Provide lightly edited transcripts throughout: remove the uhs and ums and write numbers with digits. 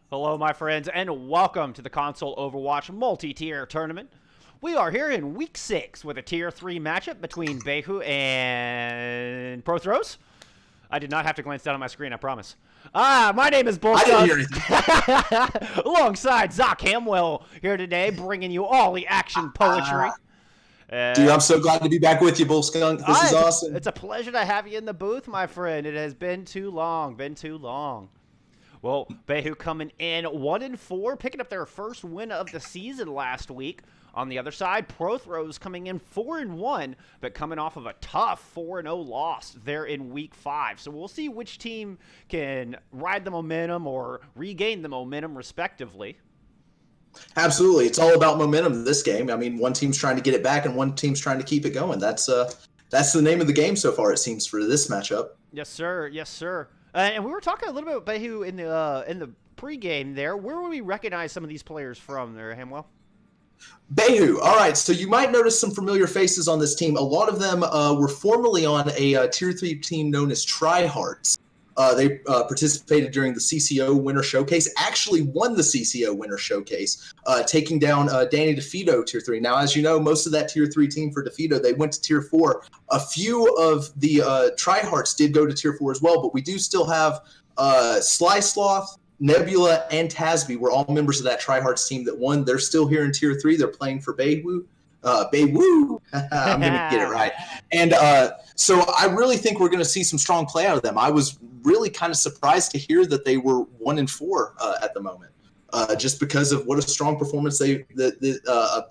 Hello, my friends, and welcome to the Console Overwatch multi-tier tournament. We are here in Week 6 with a Tier 3 matchup between Baihu and Prothros. I did not have to glance down at my screen, I promise. My name is Bull. I didn't hear anything. Alongside Zach Hamwell here today, bringing you all the action poetry. Dude, I'm so glad to be back with you, Bull Skunk. This is awesome. It's a pleasure to have you in the booth, my friend. It has been too long, Well, Baihu coming in 1-4, picking up their first win of the season last week. On the other side, Prothros coming in 4-1, but coming off of a tough 4-0 loss there in Week 5. So we'll see which team can ride the momentum or regain the momentum, respectively. Absolutely. It's all about momentum this game. I mean, one team's trying to get it back and one team's trying to keep it going. That's the name of the game so far, it seems, for this matchup. Yes, sir. Yes, sir. And we were talking a little bit about Baihu in the pregame there. Where would we recognize some of these players from there, Hamwell? Baihu. All right, so you might notice some familiar faces on this team. A lot of them were formerly on a Tier 3 team known as Tryhards. They participated during the CCO Winter Showcase, actually won the CCO Winter Showcase, taking down Danny DeFito Tier 3. Now, as you know, most of that Tier 3 team for DeFito, they went to Tier 4. A few of the Tryhards did go to Tier 4 as well, but we do still have Sly Sloth, Nebula, and Tasby were all members of that Tryhards team that won. They're still here in Tier 3. They're playing for Baihu. Baihu. I'm going to get it right. And so I really think we're going to see some strong play out of them. I was really kind of surprised to hear that they were 1-4 at the moment, just because of what a strong performance a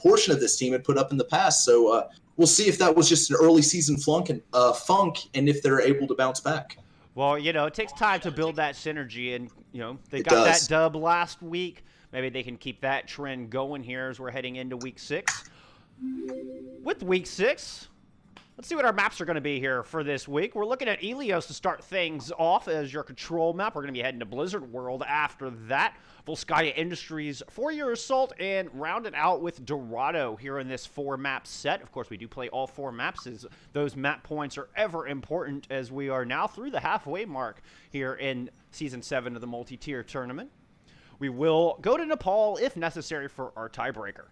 portion of this team had put up in the past. So we'll see if that was just an early season funk and if they're able to bounce back. Well, you know, it takes time to build that synergy, and, you know, they got that dub last week. Maybe they can keep that trend going here as we're heading into Week 6. With Week 6, let's see what our maps are going to be here for this week. We're looking at Ilios to start things off as your control map. We're going to be heading to Blizzard World after that. Volskaya Industries for your assault, and round it out with Dorado here in this 4-map set. Of course, we do play all 4 maps, as those map points are ever important, as we are now through the halfway mark here in Season 7 of the multi-tier tournament. We will go to Nepal if necessary for our tiebreaker.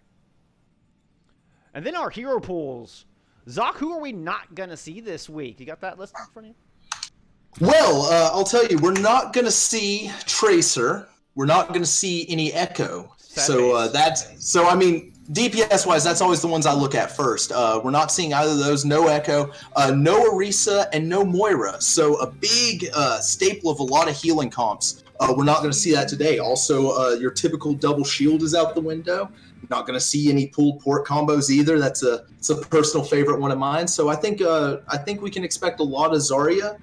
And then our hero pools. Zach, who are we not going to see this week? You got that list in front of you? Well, I'll tell you, we're not going to see Tracer. We're not going to see any Echo. So I mean, DPS-wise, that's always the ones I look at first. We're not seeing either of those. No Echo, no Orisa, and no Moira. So a big staple of a lot of healing comps. We're not going to see that today. Also, your typical double shield is out the window. Not going to see any pulled port combos either. It's a personal favorite one of mine. So I think we can expect a lot of Zarya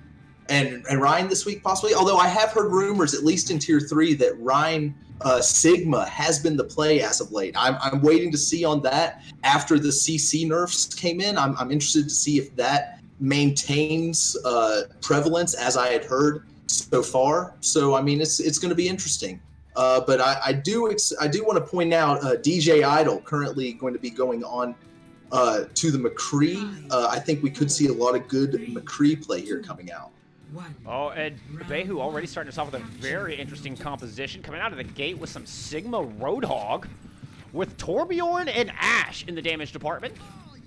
and Ryan this week possibly. Although I have heard rumors, at least in Tier 3, that Ryan Sigma has been the play as of late. I'm waiting to see on that after the CC nerfs came in. I'm interested to see if that maintains prevalence as I had heard so far. So I mean, it's going to be interesting. But I do want to point out DJ Idol currently going to be going on to the McCree. I think we could see a lot of good McCree play here coming out. Oh, and Baihu already starting us off with a very interesting composition, coming out of the gate with some Sigma Roadhog, with Torbjorn and Ashe in the damage department.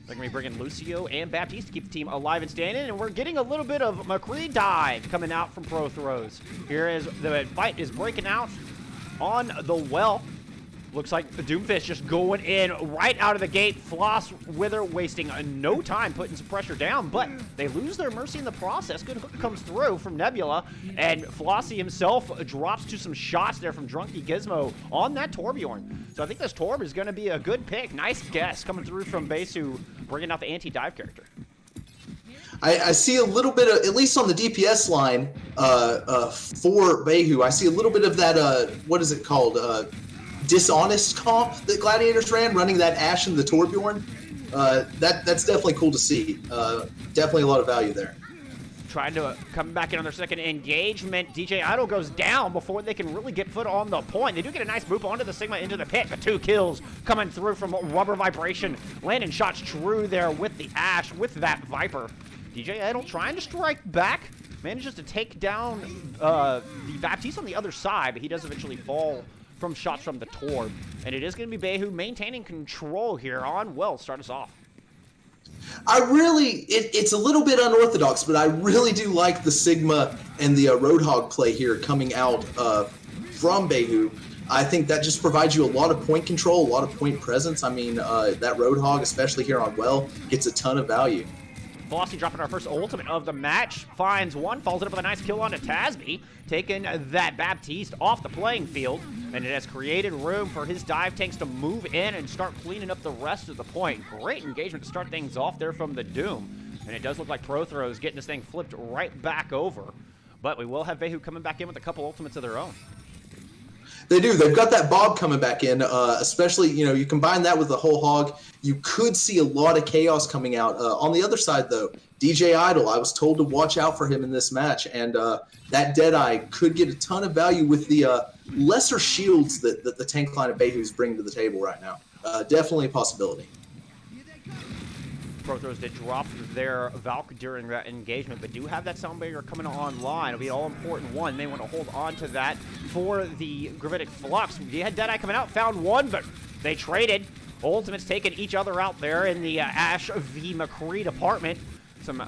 They're going to be bringing Lucio and Baptiste to keep the team alive and standing, and we're getting a little bit of McCree dive coming out from Prothros. Here is the fight is breaking out on the well. Looks like the Doomfist just going in right out of the gate. Floss Wither wasting no time putting some pressure down, but they lose their mercy in the process. Good hook comes through from Nebula, and Flossie himself drops to some shots there from Drunky Gizmo on that Torbjorn. So I think this Torb is going to be a good pick. Nice guess coming through from Baihu, bringing out the anti-dive character. I see a little bit of, at least on the DPS line for Baihu, I see a little bit of that, what is it called, dishonest comp that Gladiators ran, running that Ashe and the Torbjorn. That's definitely cool to see. Definitely a lot of value there. Trying to come back in on their second engagement. DJ Idol goes down before they can really get foot on the point. They do get a nice boop onto the Sigma into the pit, but 2 kills coming through from Rubber Vibration. Landing shots true there with the Ashe, with that Viper. DJ Idol trying to strike back, manages to take down the Baptiste on the other side, but he does eventually fall from shots from the Torb. And it is going to be Baihu maintaining control here on Well. Start us off. It's a little bit unorthodox, but I really do like the Sigma and the Roadhog play here coming out from Baihu. I think that just provides you a lot of point control, a lot of point presence. I mean, that Roadhog, especially here on Well, gets a ton of value. Velocity dropping our first ultimate of the match, finds one, follows it up with a nice kill onto Tasby, taking that Baptiste off the playing field, and it has created room for his dive tanks to move in and start cleaning up the rest of the point. Great engagement to start things off there from the Doom, and it does look like Prothro is getting this thing flipped right back over, but we will have Baihu coming back in with a couple ultimates of their own. They do. They've got that Bob coming back in, especially, you combine that with the whole hog, you could see a lot of chaos coming out. On the other side, though, DJ Idol, I was told to watch out for him in this match, and that Deadeye could get a ton of value with the lesser shields that the tank line of Baihu is bringing to the table right now. Definitely a possibility. Prothros did drop their Valk during that engagement, but do have that sound barrier coming online. It'll be an all-important one. They want to hold on to that for the Gravitic Flux. You had Deadeye coming out, found one, but they traded. Ultimates taking each other out there in the Ash v. McCree department. Some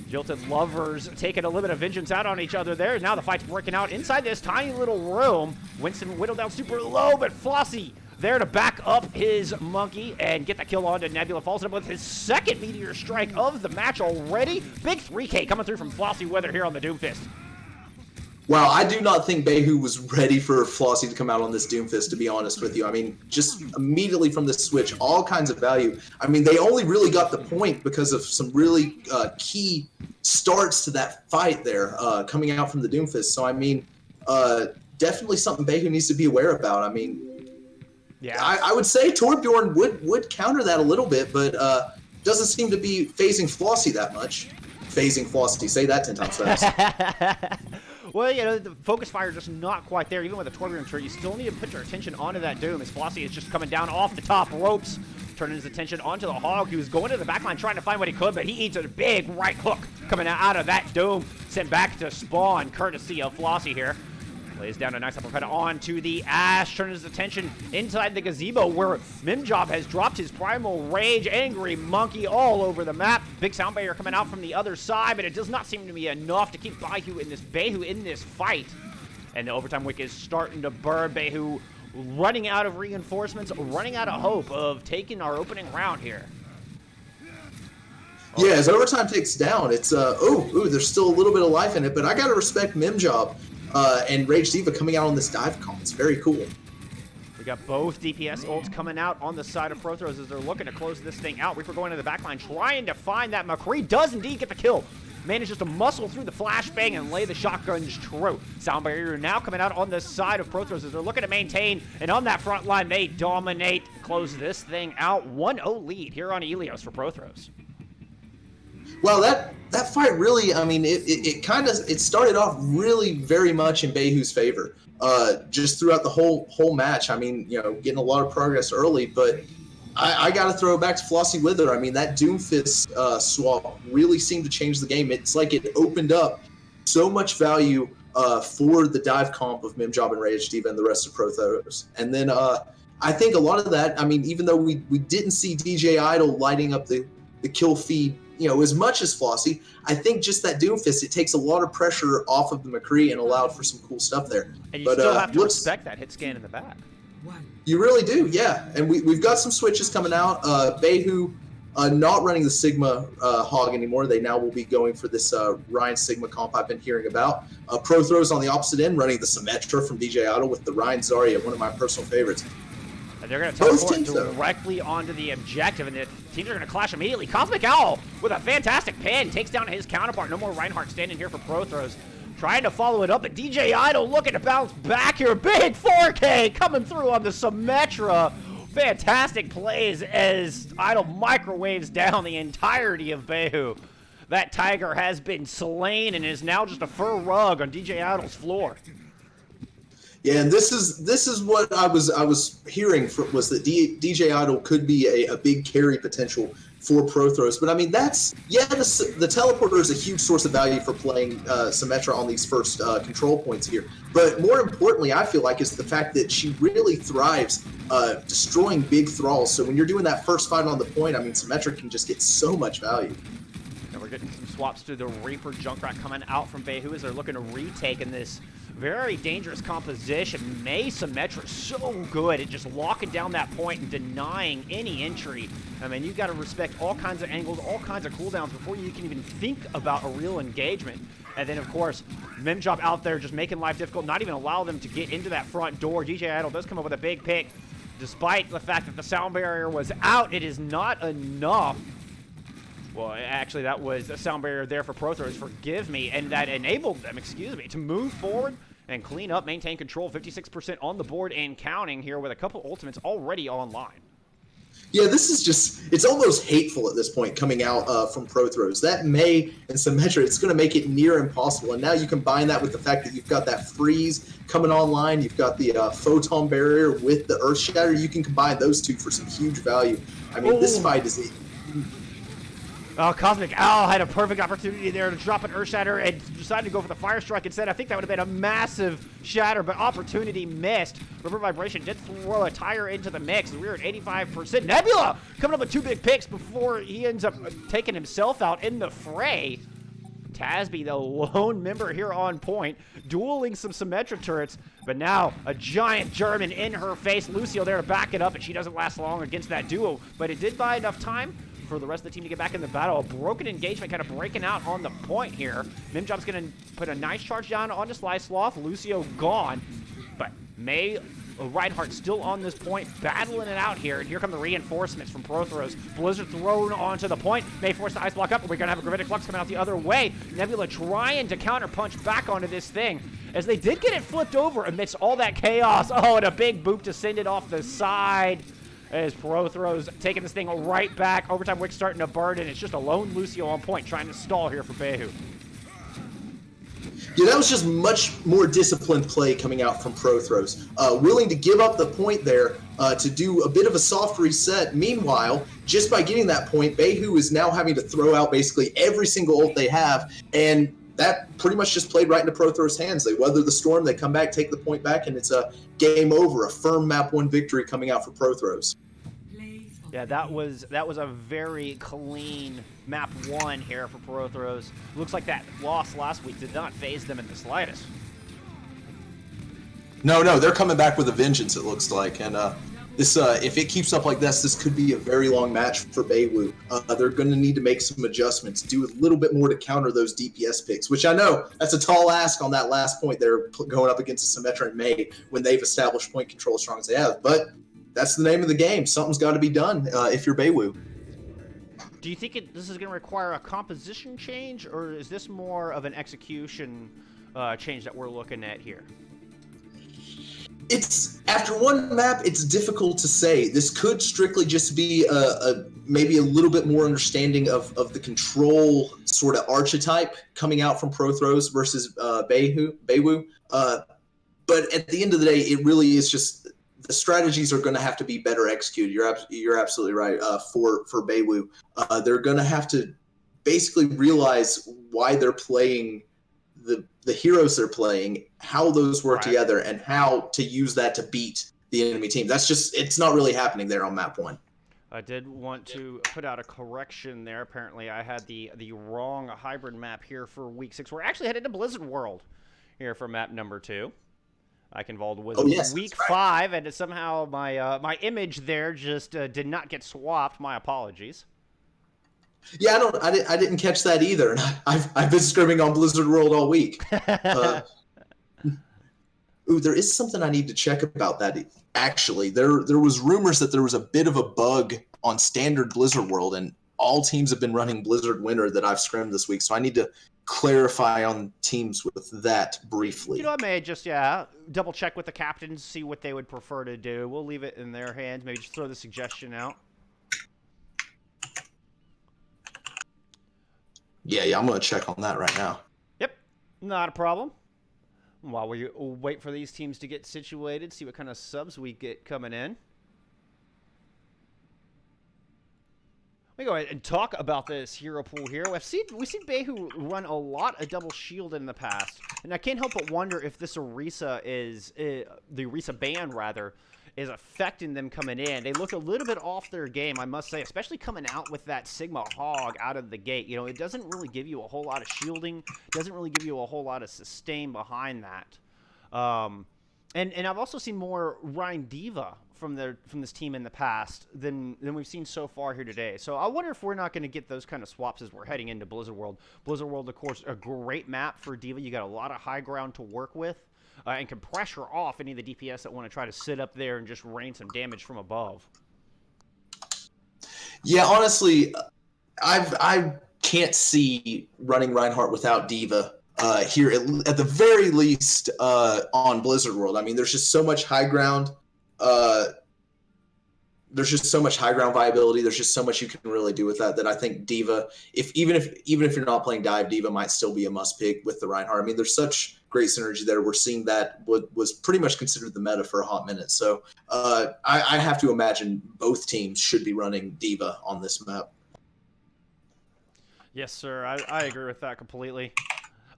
jilted lovers taking a little bit of vengeance out on each other there. Now the fight's breaking out inside this tiny little room. Winston whittled down super low, but Flossie there to back up his monkey and get the kill on to Nebula. Falls it up with his second Meteor Strike of the match already. Big 3K coming through from Flossie Weather here on the Doomfist. Wow, I do not think Baihu was ready for Flossie to come out on this Doomfist, to be honest with you. I mean, just immediately from the switch, all kinds of value. I mean, they only really got the point because of some really key starts to that fight there coming out from the Doomfist. So, I mean, definitely something Baihu needs to be aware about. I mean, yeah, I would say Torbjorn would counter that a little bit, but doesn't seem to be phasing Flossie that much. Phasing Flossie, say that 10 times fast. Well, the focus fire just not quite there. Even with a Torbjorn turret, you still need to put your attention onto that Doom as Flossie is just coming down off the top ropes, turning his attention onto the Hog. He was going to the backline trying to find what he could, but he eats a big right hook coming out of that Doom, sent back to spawn, courtesy of Flossie here. Lays down a nice uppercut onto the Ash, turning his attention inside the gazebo where Mimjob has dropped his Primal Rage, Angry Monkey all over the map. Big sound barrier coming out from the other side, but it does not seem to be enough to keep Baihu in this fight. And the overtime wick is starting to burn. Baihu running out of reinforcements, running out of hope of taking our opening round here. Yeah, as overtime takes down, it's, there's still a little bit of life in it, but I gotta respect Mimjob. And Rage Diva coming out on this dive comp. It's very cool. We got both DPS ults coming out on the side of Prothros as they're looking to close this thing out. Reaper going to the backline, trying to find that McCree. Does indeed get the kill. Manages to muscle through the flashbang and lay the shotguns true. Sound barrier now coming out on the side of Prothros as they're looking to maintain. And on that front line, they dominate. Close this thing out. 1-0 lead here on Elios for Prothros. Well, that fight really, I mean, it started off really very much in Baihu's favor. Just throughout the whole match. I mean, getting a lot of progress early, but I got to throw it back to Flossie Wither. I mean, that Doomfist swap really seemed to change the game. It's like it opened up so much value for the dive comp of Mimjob and Rage Diva and the rest of Prothros. And then I think a lot of that, I mean, even though we didn't see DJ Idol lighting up the kill feed, as much as Flossie, I think just that Doomfist, it takes a lot of pressure off of the McCree and allowed for some cool stuff there. And you still have to respect that hit scan in the back. You really do, yeah. And we've got some switches coming out. Baihu not running the Sigma Hog anymore. They now will be going for this Ryan Sigma comp I've been hearing about. Prothros on the opposite end running the Symmetra from DJ Idol with the Ryan Zarya, one of my personal favorites. And they're going to teleport directly onto the objective, and the teams are going to clash immediately. Cosmic Owl with a fantastic pin takes down his counterpart. No more Reinhardt standing here for Prothros. Trying to follow it up, but DJ Idol looking to bounce back here. Big 4K coming through on the Symmetra. Fantastic plays as Idol microwaves down the entirety of Baihu. That Tiger has been slain and is now just a fur rug on DJ Idol's floor. Yeah, and this is what I was hearing was that DJ Idol could be a big carry potential for Prothros. But I mean, the teleporter is a huge source of value for playing Symmetra on these first control points here. But more importantly, I feel like, is the fact that she really thrives destroying big thralls. So when you're doing that first fight on the point, I mean, Symmetra can just get so much value. And we're getting some swaps to the Reaper Junkrat coming out from Baihu as they're looking to retake in this very dangerous composition. May Symmetra so good at just locking down that point and denying any entry. I mean, you've got to respect all kinds of angles, all kinds of cooldowns before you can even think about a real engagement. And then, of course, Mimjob out there just making life difficult, not even allow them to get into that front door. DJ Idol does come up with a big pick. Despite the fact that the sound barrier was out, it is not enough. Well, actually, that was a sound barrier there for Prothros, forgive me, and that enabled them, to move forward and clean up, maintain control, 56% on the board and counting here with a couple ultimates already online. Yeah, this is just, it's almost hateful at this point coming out from Prothros. That May and Symmetra, it's going to make it near impossible. And now you combine that with the fact that you've got that freeze coming online, you've got the photon barrier with the earth shatter. You can combine those two for some huge value. I mean, this fight is... Oh, Cosmic Owl had a perfect opportunity there to drop an Earth Shatter and decided to go for the Fire Strike instead. I think that would have been a massive shatter, but opportunity missed. River Vibration did throw a tire into the mix. We're at 85%. Nebula coming up with two big picks before he ends up taking himself out in the fray. Tasby, the lone member here on point, dueling some Symmetra turrets, but now a giant German in her face. Lucio there to back it up, and she doesn't last long against that duo, but it did buy enough time for the rest of the team to get back in the battle. A broken engagement kind of breaking out on the point here. Mimjob's going to put a nice charge down onto Slicesloth. Lucio gone, but May Reinhardt still on this point, battling it out here. And here come the reinforcements from Prothros. Blizzard thrown onto the point. May force the ice block up, but we're going to have a Gravitic Flux coming out the other way. Nebula trying to counterpunch back onto this thing, as they did get it flipped over amidst all that chaos. Oh, and a big boop descended off the side, as Prothros taking this thing right back. Overtime Wick starting to burn, and it's just a lone Lucio on point trying to stall here for Baihu. Yeah, that was just much more disciplined play coming out from Prothros. Willing to give up the point there to do a bit of a soft reset. Meanwhile, just by getting that point, Baihu is now having to throw out basically every single ult they have, and that pretty much just played right into Prothros' hands. They weather the storm, they come back, take the point back, and it's a game over. A firm map 1 victory coming out for Prothros. Yeah, that was a very clean map 1 here for Prothros. Looks like that loss last week did not faze them in the slightest. No, they're coming back with a vengeance, it looks like. And this, if it keeps up like this could be a very long match for Baihu. They're going to need to make some adjustments, do a little bit more to counter those DPS picks, which I know that's a tall ask on that last point. They're going up against a Symmetra and May when they've established point control as strong as they have. But that's the name of the game. Something's got to be done if you're Baihu. Do you think this is going to require a composition change, or is this more of an execution change that we're looking at here? It's after one map, it's difficult to say. This could strictly just be maybe a little bit more understanding of the control sort of archetype coming out from Prothros versus Baihu. But at the end of the day, it really is just the strategies are going to have to be better executed. You're absolutely right. For Baihu, they're going to have to basically realize why they're playing the heroes they're playing, how those work together, and how to use that to beat the enemy team. That's just, it's not really happening there on map 1. I did want to put out a correction there. Apparently, I had the wrong hybrid map here for week 6. We're actually headed to Blizzard World here for map number 2. Eichenwald was week 5, and somehow my my image there just did not get swapped. My apologies. Yeah, I didn't catch that either, and I've been scrimming on Blizzard World all week. Ooh, there is something I need to check about that. Actually, there was rumors that there was a bit of a bug on standard Blizzard World, and all teams have been running Blizzard Winter that I've scrimmed this week, so I need to clarify on teams with that briefly. You know, I may just double check with the captains, see what they would prefer to do. We'll leave it in their hands. Maybe just throw the suggestion out. Yeah, I'm going to check on that right now. Yep, not a problem. While we wait for these teams to get situated, see what kind of subs we get coming in. Let me go ahead and talk about this hero pool here. We've seen Baihu run a lot of double shield in the past, and I can't help but wonder if this Orisa is the Orisa ban rather is affecting them coming in. They look a little bit off their game, I must say, especially coming out with that Sigma Hog out of the gate. You know, it doesn't really give you a whole lot of shielding, doesn't really give you a whole lot of sustain behind that. And I've also seen more Ryan Diva from this team in the past than we've seen so far here today. So I wonder if we're not going to get those kind of swaps as we're heading into Blizzard World. Blizzard World, of course, a great map for Diva. You got a lot of high ground to work with, and can pressure off any of the DPS that want to try to sit up there and just rain some damage from above. Yeah, honestly, I can't see running Reinhardt without Diva here at the very least on Blizzard World. I mean, there's just so much high ground. There's just so much high ground viability. There's just so much you can really do with that I think Diva, even if you're not playing dive, Diva might still be a must pick with the Reinhardt. I mean, there's such great synergy there. We're seeing that was pretty much considered the meta for a hot minute. So I have to imagine both teams should be running Diva on this map. Yes, sir. I agree with that completely.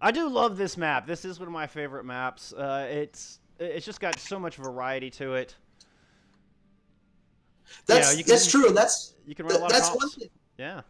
I do love this map. This is one of my favorite maps. It's just got so much variety to it. That's true, and you can run a lot of comps. One thing. Yeah.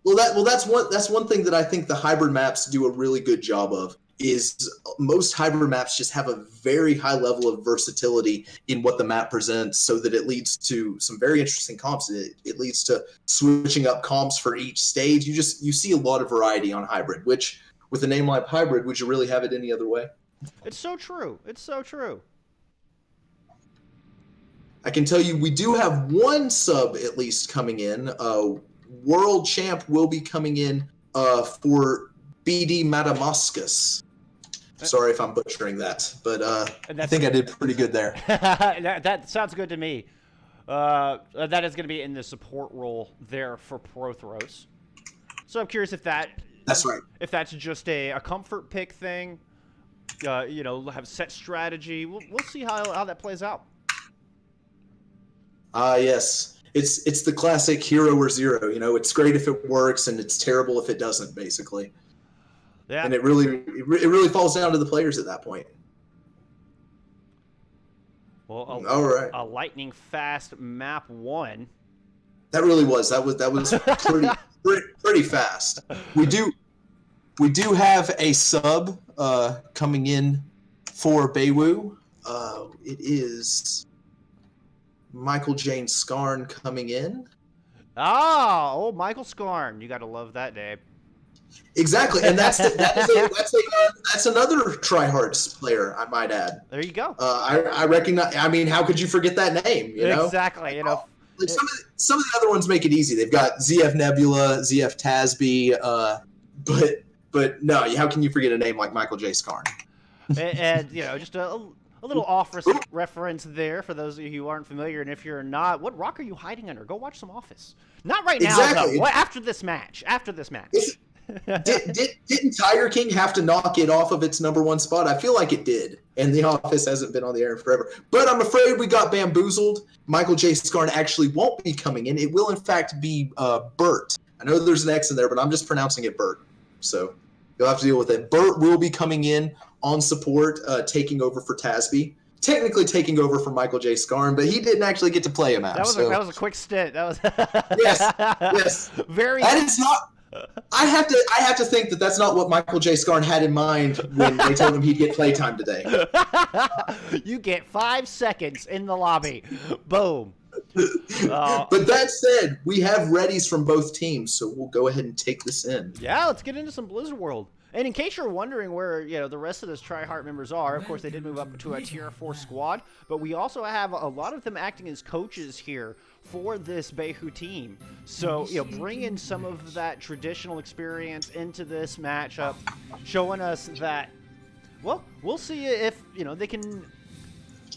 Well, that's one thing that I think the hybrid maps do a really good job of. Is most hybrid maps just have a very high level of versatility in what the map presents, so that it leads to some very interesting comps. It leads to switching up comps for each stage. You see a lot of variety on hybrid, which with a name like hybrid, would you really have it any other way? It's so true. It's so true. I can tell you we do have one sub at least coming in. World Champ will be coming in for BD Matamascus. Sorry if I'm butchering that, but I think I did pretty good there. that sounds good to me. That is going to be in the support role there for Prothros. So I'm curious if that's right. If that's just a comfort pick thing, you know, have set strategy. We'll see how that plays out. Yes. It's the classic hero or zero. You know, it's great if it works, and it's terrible if it doesn't, basically. Yeah. And it really falls down to the players at that point. Well, all right. A lightning fast map 1. That really was. That was pretty fast. We do have a sub coming in for Baihu. It is Michael Jane Skarn coming in. Oh, Michael Skarn. You got to love that name. Exactly, and that's another tryhards player, I might add. There you go. I recognize. I mean, how could you forget that name? You know exactly. You know, like some of the other ones make it easy. They've got ZF Nebula, ZF Tasby, but no, how can you forget a name like Michael J. Skarn? and you know, just a little reference there for those of you who aren't familiar, and if you're not, what rock are you hiding under? Go watch some Office. Not right now, exactly. though. After this match. Didn't Tiger King have to knock it off of its #1 spot? I feel like it did, and The Office hasn't been on the air in forever. But I'm afraid we got bamboozled. Michael J. Skarn actually won't be coming in. It will, in fact, be Bert. I know there's an X in there, but I'm just pronouncing it Bert. So you'll have to deal with it. Bert will be coming in on support, taking over for Tasby. Technically taking over for Michael J. Skarn, but he didn't actually get to play a map. That was a quick stint. That was yes. Very. That is not. I have to think that that's not what Michael J. Skarn had in mind when they told him he'd get playtime today. You get 5 seconds in the lobby. Boom. But that said, we have readies from both teams, so we'll go ahead and take this in. Yeah, let's get into some Blizzard World. And in case you're wondering where, you know, the rest of those Tryhard members are, of course, they did move up to a Tier 4 squad, but we also have a lot of them acting as coaches here for this Baihu team. So, you know, bringing some of that traditional experience into this matchup, showing us that, well, we'll see if, you know, they can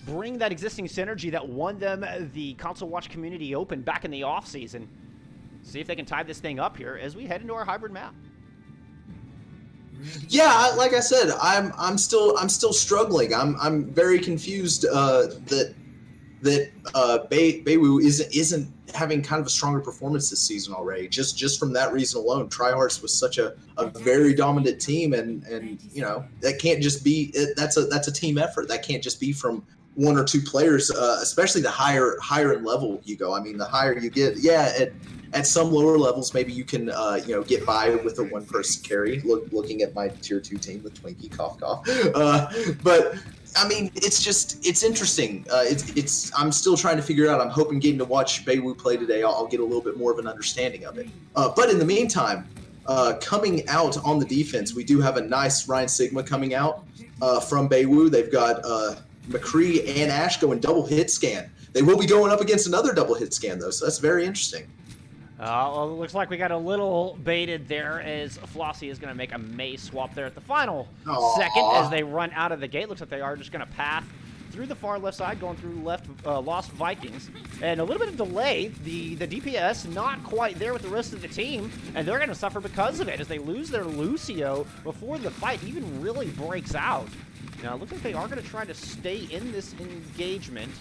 bring that existing synergy that won them the Console Watch Community Open back in the offseason. See if they can tie this thing up here as we head into our hybrid map. Yeah, like I said, I'm still struggling. I'm very confused that that Baihu isn't having kind of a stronger performance this season already. Just from that reason alone, Tryhards was such a very dominant team, and you know that can't just be that's a team effort. That can't just be from one or two players, especially the higher in level you go. I mean, the higher you get, yeah, at some lower levels, maybe you can you know, get by with a one-person carry. Looking at my tier 2 team, the Twinkie, cough cough. But I mean, it's interesting. I'm still trying to figure it out. I'm hoping getting to watch Baihu play today, I'll get a little bit more of an understanding of it. But in the meantime, coming out on the defense, we do have a nice Ryan Sigma coming out from Baihu. They've got McCree and Ash going double hit scan. They will be going up against another double hit scan, though, so that's very interesting. Well, it looks like we got a little baited there as Flossie is going to make a May swap there at the final second as they run out of the gate. Looks like they are just going to path through the far left side, going through left Lost Vikings. And a little bit of delay. The DPS not quite there with the rest of the team, and they're going to suffer because of it as they lose their Lucio before the fight even really breaks out. Now, it looks like they are going to try to stay in this engagement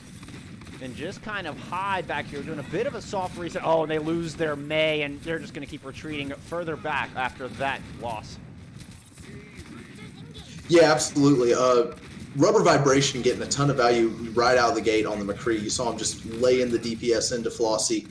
and just kind of hide back here, doing a bit of a soft reset. Oh, and they lose their May, and they're just going to keep retreating further back after that loss. Yeah, absolutely. Rubber Vibration getting a ton of value right out of the gate on the McCree. You saw him just laying the DPS into Flossie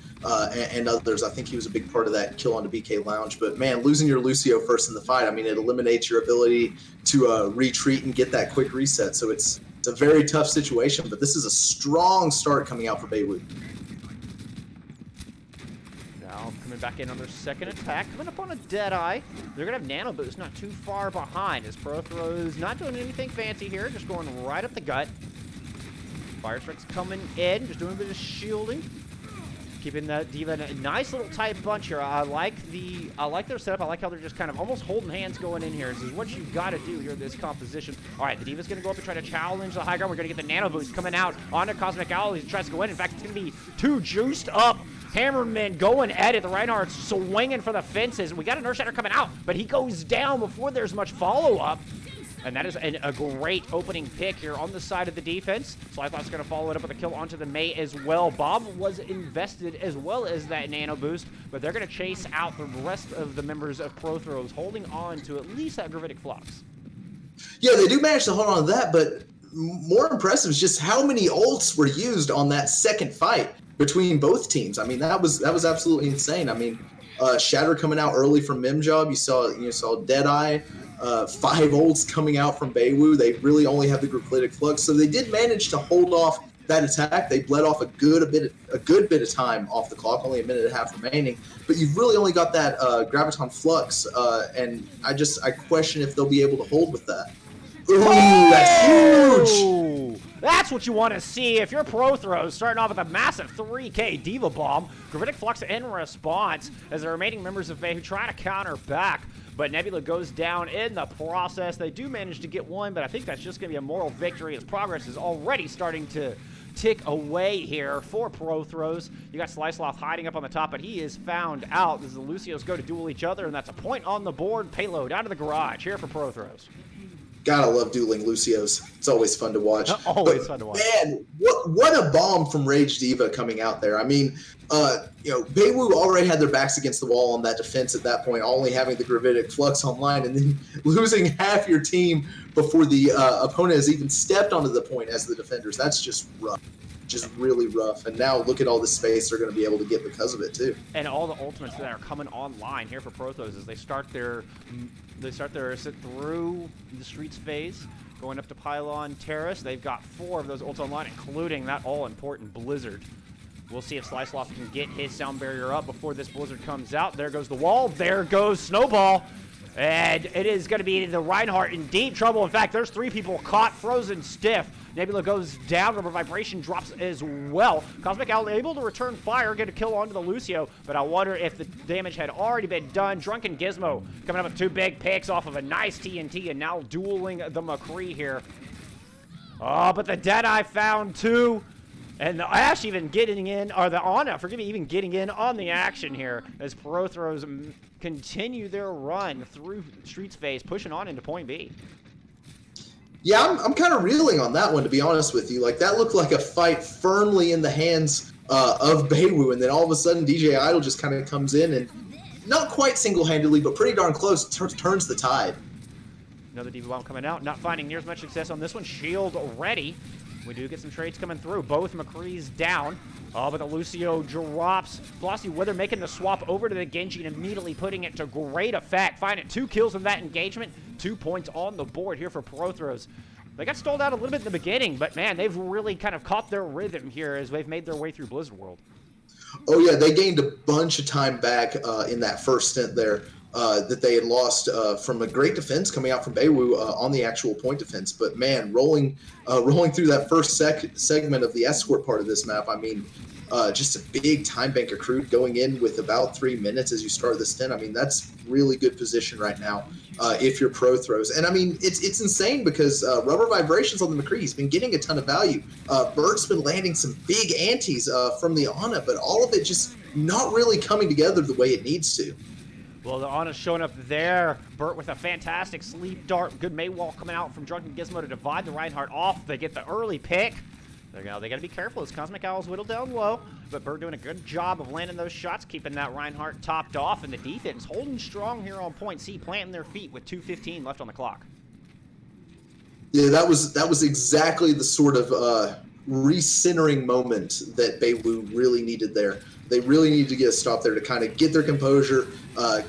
and others. I think he was a big part of that kill onto BK Lounge. But, man, losing your Lucio first in the fight, I mean, it eliminates your ability to retreat and get that quick reset. So it's a very tough situation, but this is a strong start coming out for Baihu. Now coming back in on their second attack, coming up on a Deadeye. They're going to have Nano Boost not too far behind as Pro Throws not doing anything fancy here, just going right up the gut. Fire Strike's coming in, just doing a bit of shielding. Keeping that D.Va in a nice little tight bunch here. I like their setup. I like how they're just kind of almost holding hands going in here. This is what you've got to do here in this composition. All right, the D.Va's going to go up and try to challenge the high ground. We're going to get the Nano Boost coming out onto Cosmic Owl. He tries to go in. In fact, it's going to be two juiced up Hammermen going at it. The Reinhardt's swinging for the fences. We got an Earthshatter coming out, but he goes down before there's much follow-up. And that is a great opening pick here on the side of the defense. Slythought's going to follow it up with a kill onto the May as well. Bob was invested as well as that Nano Boost, but they're going to chase out the rest of the members of Pro Throws, holding on to at least that Gravitic Flux. Yeah, they do manage to hold on to that, but more impressive is just how many ults were used on that second fight between both teams. I mean, that was absolutely insane. I mean, Shatter coming out early from Mimjob. You saw Deadeye. 5 ults coming out from Baihu. They really only have the Gravitic Flux, so they did manage to hold off that attack. They bled off a good bit of time off the clock, only a minute and a half remaining. But you've really only got that Graviton Flux, and I question if they'll be able to hold with that. Ooh, that's huge! That's what you want to see if you're Pro Throws, starting off with a massive 3K D.Va Bomb. Gravitic Flux in response as the remaining members of Baihu try to counter back. But Nebula goes down in the process. They do manage to get one, but I think that's just going to be a moral victory as progress is already starting to tick away here for Pro Throws. You got Sliceloth hiding up on the top, but he is found out as the Lucios go to duel each other, and that's a point on the board. Payload out of the garage here for Pro Throws. Gotta love dueling Lucios. It's always fun to watch. Always fun to watch. Man, what a bomb from Rage D.Va coming out there. I mean, Baihu already had their backs against the wall on that defense at that point, only having the Gravitic Flux online, and then losing half your team before the opponent has even stepped onto the point as the defenders. That's just rough. Just really rough. And now look at all the space they're going to be able to get because of it, too. And all the ultimates that are coming online here for Pro Throws as they start their sit through the Streets phase, going up to Pylon Terrace. They've got 4 of those ults online, including that all-important Blizzard. We'll see if Sliceloft can get his sound barrier up before this Blizzard comes out. There goes the wall. There goes Snowball. And it is going to be the Reinhardt in deep trouble. In fact, there's 3 people caught frozen stiff. Nebula goes down. Rubber Vibration drops as well. Cosmic Owl able to return fire, get a kill onto the Lucio. But I wonder if the damage had already been done. Drunken Gizmo coming up with 2 big picks off of a nice TNT and now dueling the McCree here. Oh, but the Deadeye found 2. And the Ash even getting in, or the Ana, forgive me, even getting in on the action here as Pro Throws continue their run through Streets phase, pushing on into point B. Yeah, I'm kind of reeling on that one, to be honest with you. Like, that looked like a fight firmly in the hands of Baihu, and then all of a sudden DJ Idol just kind of comes in and not quite single-handedly, but pretty darn close, turns the tide. Another DV bomb coming out, not finding near as much success on this one. Shield ready. We do get some trades coming through. Both McCree's down. Oh, but the Lucio drops. Flossie Wither making the swap over to the Genji and immediately putting it to great effect. Finding 2 kills in that engagement. 2 points on the board here for Prothros. They got stalled out a little bit in the beginning, but man, they've really kind of caught their rhythm here as they've made their way through Blizzard World. Oh yeah, they gained a bunch of time back in that first stint there that they had lost from a great defense coming out from Baihu on the actual point defense. But man, rolling through that first segment of the escort part of this map, I mean, just a big time bank accrued going in with about 3 minutes as you start the stint. I mean, that's really good position right now if you're Prothros. And I mean, it's insane because Rubber Vibrations on the McCree, he's been getting a ton of value. Bert's been landing some big antes from the Ana, but all of it just not really coming together the way it needs to. Well, the Ana's showing up there. Bert with a fantastic sleep dart. Good Maywall coming out from Drunken Gizmo to divide the Reinhardt off. They get the early pick. They got to be careful as Cosmic Owls whittle down low. But Bert doing a good job of landing those shots, keeping that Reinhardt topped off. And the defense holding strong here on point C, planting their feet with 2:15 left on the clock. Yeah, that was exactly the sort of recentering moment that Baihu really needed there. They really needed to get a stop there to kind of get their composure,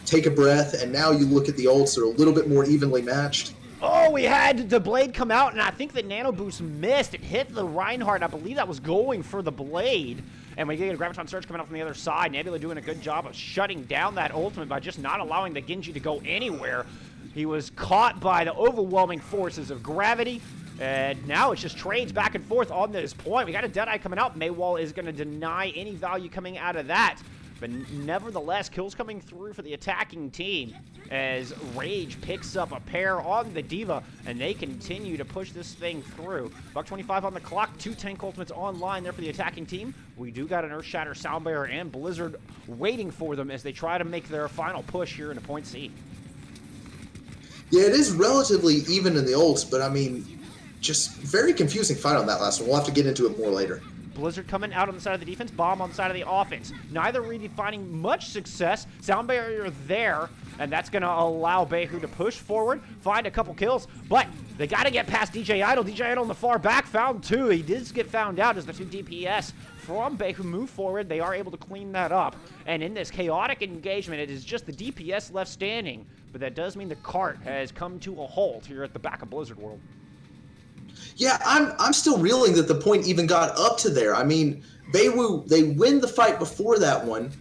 take a breath, and now you look at the ults, they're a little bit more evenly matched. Oh, we had the blade come out, and I think the Nano Boost missed. It hit the Reinhardt. I believe that was going for the blade. And we get a Graviton Surge coming out from the other side. Nebula doing a good job of shutting down that ultimate by just not allowing the Genji to go anywhere. He was caught by the overwhelming forces of gravity. And now it's just trades back and forth on this point. We got a Deadeye coming out. Maywall is going to deny any value coming out of that. But nevertheless, kills coming through for the attacking team as Rage picks up a pair on the Diva, and they continue to push this thing through. $1.25 on the clock, 2 tank ultimates online there for the attacking team. We do got an Earthshatter, Soundbearer, and Blizzard waiting for them as they try to make their final push here into point C. Yeah, it is relatively even in the ults, but I mean, just very confusing fight on that last one. We'll have to get into it more later. Blizzard coming out on the side of the defense, Bomb on the side of the offense. Neither really finding much success. Sound barrier there, and that's going to allow Baihu to push forward, find a couple kills, but they got to get past DJ Idol. DJ Idol in the far back found 2. He did get found out as the 2 DPS from Baihu move forward. They are able to clean that up, and in this chaotic engagement, it is just the DPS left standing, but that does mean the cart has come to a halt here at the back of Blizzard World. Yeah, I'm still reeling that the point even got up to there. I mean, Baihu, they win the fight before that one.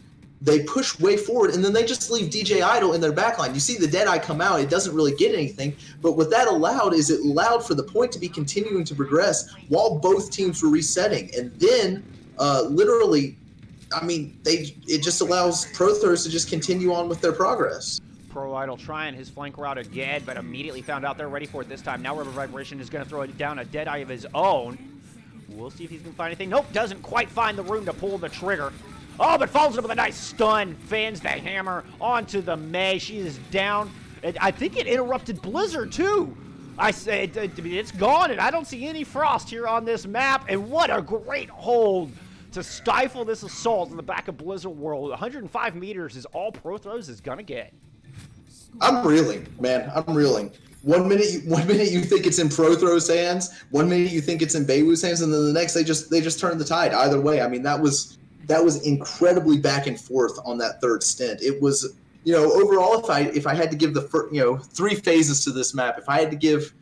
They push way forward, and then they just leave DJ Idol in their backline. You see the Deadeye come out. It doesn't really get anything. But what that allowed is it allowed for the point to be continuing to progress while both teams were resetting. And then, literally, I mean, it just allows Prothros to just continue on with their progress. Pro Idol trying his flank route again, but immediately found out they're ready for it this time. Now Rubber Vibration is going to throw it down a Deadeye of his own. We'll see if he's going to find anything. Nope, doesn't quite find the room to pull the trigger. Oh, but follows it up with a nice stun. Fans the hammer onto the Mei. She is down. I think it interrupted Blizzard, too. I said it's gone, and I don't see any frost here on this map. And what a great hold to stifle this assault in the back of Blizzard World. 105 meters is all Prothros is going to get. I'm reeling, man. I'm reeling. One minute you think it's in Prothros' hands. 1 minute you think it's in Baihu's hands, and then the next they just turn the tide. Either way, I mean that was incredibly back and forth on that third stint. It was, overall, if I had to give the 3 phases to this map, if I had to give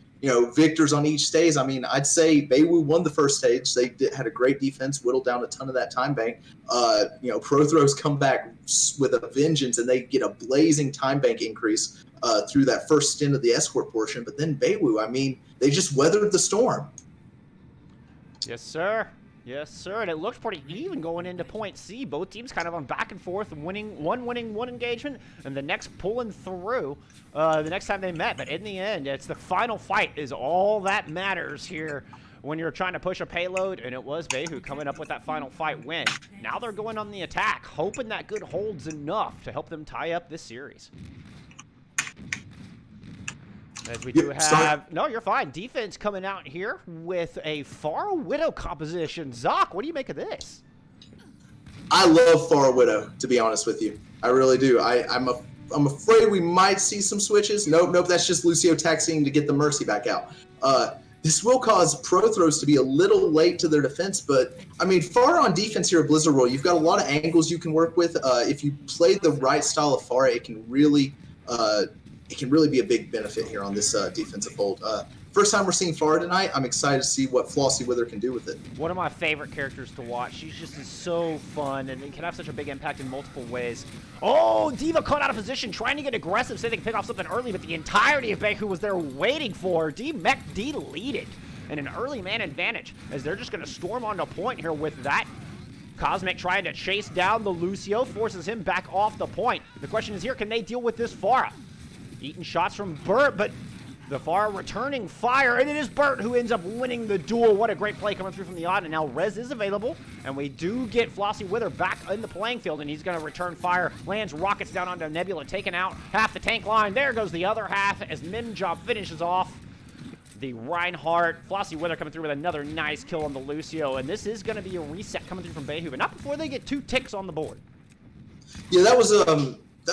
victors on each stage, I mean, I'd say Baihu won the first stage. They had a great defense, whittled down a ton of that time bank. Prothros come back with a vengeance, and they get a blazing time bank increase through that first stint of the escort portion. But then Baihu, I mean, they just weathered the storm. Yes, sir. Yes, sir. And it looked pretty even going into point C. Both teams kind of on back and forth, winning one engagement, and the next pulling through the next time they met. But in the end, it's the final fight is all that matters here when you're trying to push a payload, and it was Baihu coming up with that final fight win. Now they're going on the attack, hoping that good holds enough to help them tie up this series. As we do have... No, you're fine. Defense coming out here with a Far Widow composition. Zoc, what do you make of this? I love Far Widow, to be honest with you. I really do. I'm afraid we might see some switches. Nope, that's just Lucio taxiing to get the Mercy back out. This will cause Prothros to be a little late to their defense, but, I mean, Pharah on defense here at Blizzard World, you've got a lot of angles you can work with. If you play the right style of Pharah, it can really be a big benefit here on this defensive hold. First time we're seeing Pharah tonight, I'm excited to see what Flossy Wither can do with it. One of my favorite characters to watch. She's just so fun and can have such a big impact in multiple ways. Oh, D.Va caught out of position, trying to get aggressive so they can pick off something early, but the entirety of Baihu was there waiting for. D-Mech deleted and an early man advantage as they're just going to storm onto point here with that. Cosmic trying to chase down the Lucio, forces him back off the point. The question is here, can they deal with this Pharah? Eating shots from Burt, but the Pharah returning fire, and it is Burt who ends up winning the duel. What a great play coming through from the odd, and now Rez is available, and we do get Flossy Wither back in the playing field, and he's going to return fire, lands rockets down onto Nebula, taking out half the tank line. There goes the other half as Minjob finishes off the Reinhardt. Flossy Wither coming through with another nice kill on the Lucio, and this is going to be a reset coming through from Baihu, but not before they get 2 ticks on the board. Yeah, that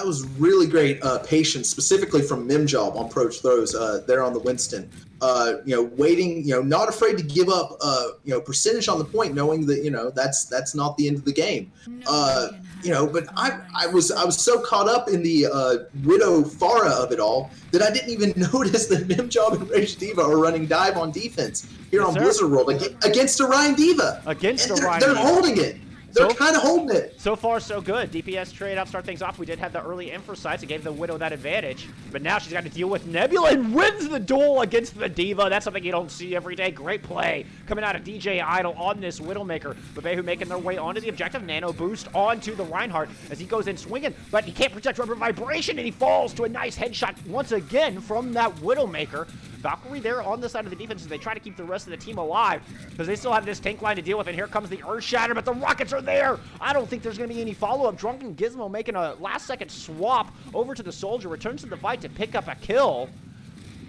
was really great patience, specifically from Mimjob on approach throws there on the Winston. Waiting, not afraid to give up, percentage on the point, knowing that, that's not the end of the game. But I was so caught up in the Widow Pharah of it all that I didn't even notice that Mimjob and Rage D.Va are running dive on defense here on Blizzard World against Orion D.Va. They're holding it. They're kind of holding it. So far, so good. DPS trade up, start things off. We did have the early infra sites. It gave the Widow that advantage. But now she's got to deal with Nebula and wins the duel against the D.Va. That's something you don't see every day. Great play coming out of DJ Idol on this Widowmaker. But Baihu making their way onto the objective. Nano boost onto the Reinhardt as he goes in swinging. But he can't protect Rubber Vibration, and he falls to a nice headshot once again from that Widowmaker. Valkyrie there on the side of the defense as they try to keep the rest of the team alive because they still have this tank line to deal with, and here comes the Earth Shatter, but the rockets are there. I don't think there's going to be any follow-up. Drunken Gizmo making a last-second swap over to the Soldier, returns to the fight to pick up a kill.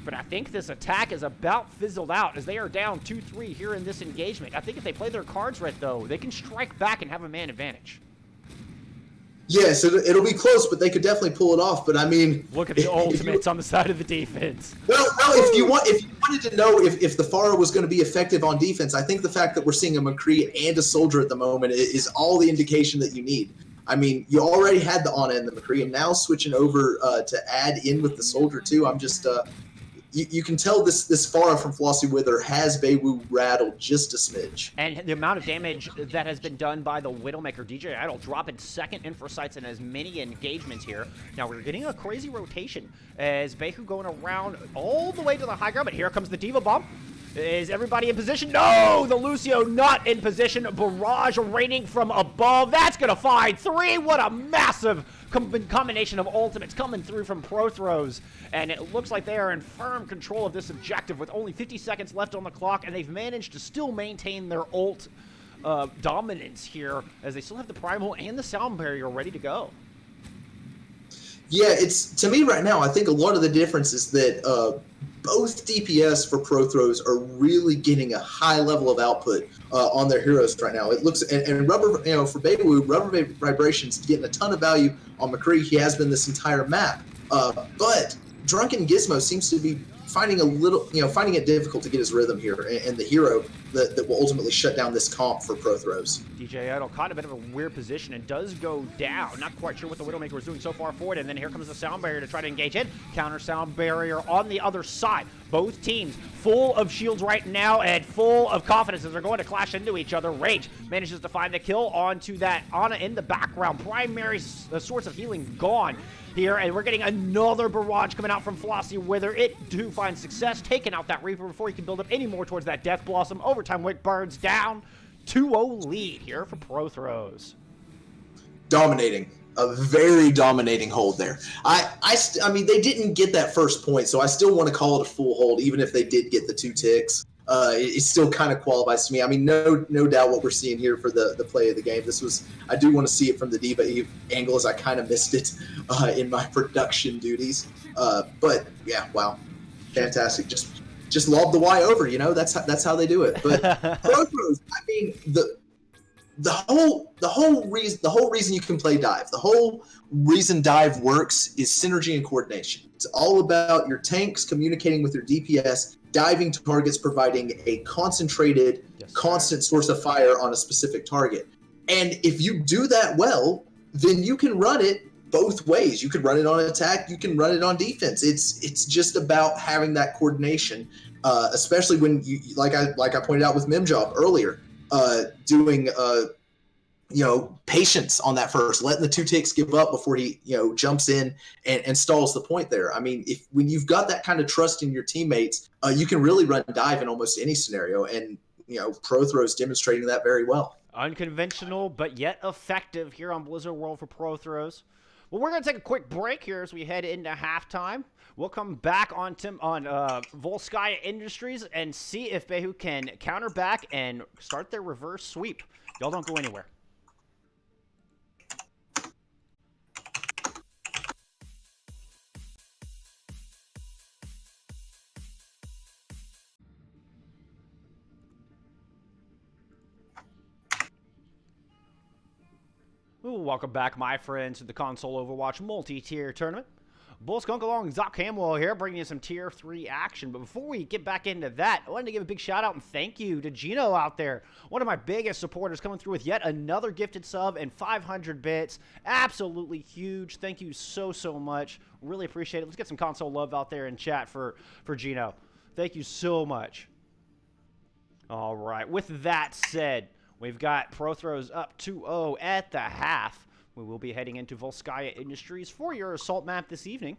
But I think this attack is about fizzled out as they are down 2-3 here in this engagement. I think if they play their cards right, though, they can strike back and have a man advantage. Yes, it'll be close, but they could definitely pull it off. But I mean, look at the ultimates on the side of the defense. Well, if you wanted to know if the Pharah was going to be effective on defense, I think the fact that we're seeing a McCree and a Soldier at the moment is all the indication that you need. I mean, you already had the Ana and the McCree, and now switching over to add in with the Soldier too. I'm just you can tell this Pharah from Flossy Wither has Baihu rattled just a smidge. And the amount of damage that has been done by the Widowmaker, DJ Idol dropping second infra sights in as many engagements here. Now we're getting a crazy rotation as Baihu going around all the way to the high ground, but here comes the D.Va bomb. Is everybody in position? No! The Lucio not in position. Barrage raining from above. That's going to find 3. What a massive combination of ultimates coming through from Prothros. And it looks like they are in firm control of this objective with only 50 seconds left on the clock, and they've managed to still maintain their ult dominance here as they still have the Primal and the Sound Barrier ready to go. Yeah, it's to me right now, I think a lot of the difference is that both DPS for Prothros are really getting a high level of output on their heroes right now. It looks and Rubber, for Baihu, Rubber Vibration's getting a ton of value on McCree. He has been this entire map, but Drunken Gizmo seems to be finding it difficult to get his rhythm here, and the hero that will ultimately shut down this comp for Prothros. DJ Idol caught a bit of a weird position and does go down. Not quite sure what the Widowmaker was doing so far forward, and then here comes the Sound Barrier to try to engage in. Counter Sound Barrier on the other side. Both teams full of shields right now and full of confidence as they're going to clash into each other. Rage manages to find the kill onto that Ana in the background. Primary source of healing gone here, and we're getting another barrage coming out from Flossy Wither. It do find success, taking out that Reaper before he can build up any more towards that Death Blossom. Overtime Wick burns down. 2-0 lead here for Prothros. Dominating. A very dominating hold there. I mean, they didn't get that first point, so I still want to call it a full hold, even if they did get the 2 ticks. It still kind of qualifies to me. I mean, no doubt what we're seeing here for the play of the game. I do want to see it from the D.Va angle, as I kind of missed it in my production duties. But yeah, wow. fantastic. Just lob the Y over, you know. That's how they do it. But Prothros, I mean, the whole reason you can play dive, the whole reason dive works is synergy and coordination. It's all about your tanks communicating with your DPS, diving targets, providing a concentrated, constant source of fire on a specific target. And if you do that well, then you can run it both ways. You can run it on attack, you can run it on defense. It's just about having that coordination, especially when you like I pointed out with Mimjob earlier, doing patience on that first, letting the 2 ticks give up before he jumps in and stalls the point there. I mean, when you've got that kind of trust in your teammates, you can really run dive in almost any scenario, and Prothro's demonstrating that very well. Unconventional, but yet effective here on Blizzard World for Prothros. Well, we're going to take a quick break here as we head into halftime. We'll come back on Volskaya Industries and see if Baihu can counter back and start their reverse sweep. Y'all don't go anywhere. Ooh, welcome back, my friends, to the Console Overwatch multi-tier tournament. Bull Skunk along Zach Hamwell here, bringing you some Tier 3 action. But before we get back into that, I wanted to give a big shout-out and thank you to Gino out there, one of my biggest supporters, coming through with yet another gifted sub and 500 bits. Absolutely huge. Thank you so much. Really appreciate it. Let's get some console love out there in chat for Gino. Thank you so much. All right, with that said, we've got Prothros up 2-0 at the half. We will be heading into Volskaya Industries for your assault map this evening.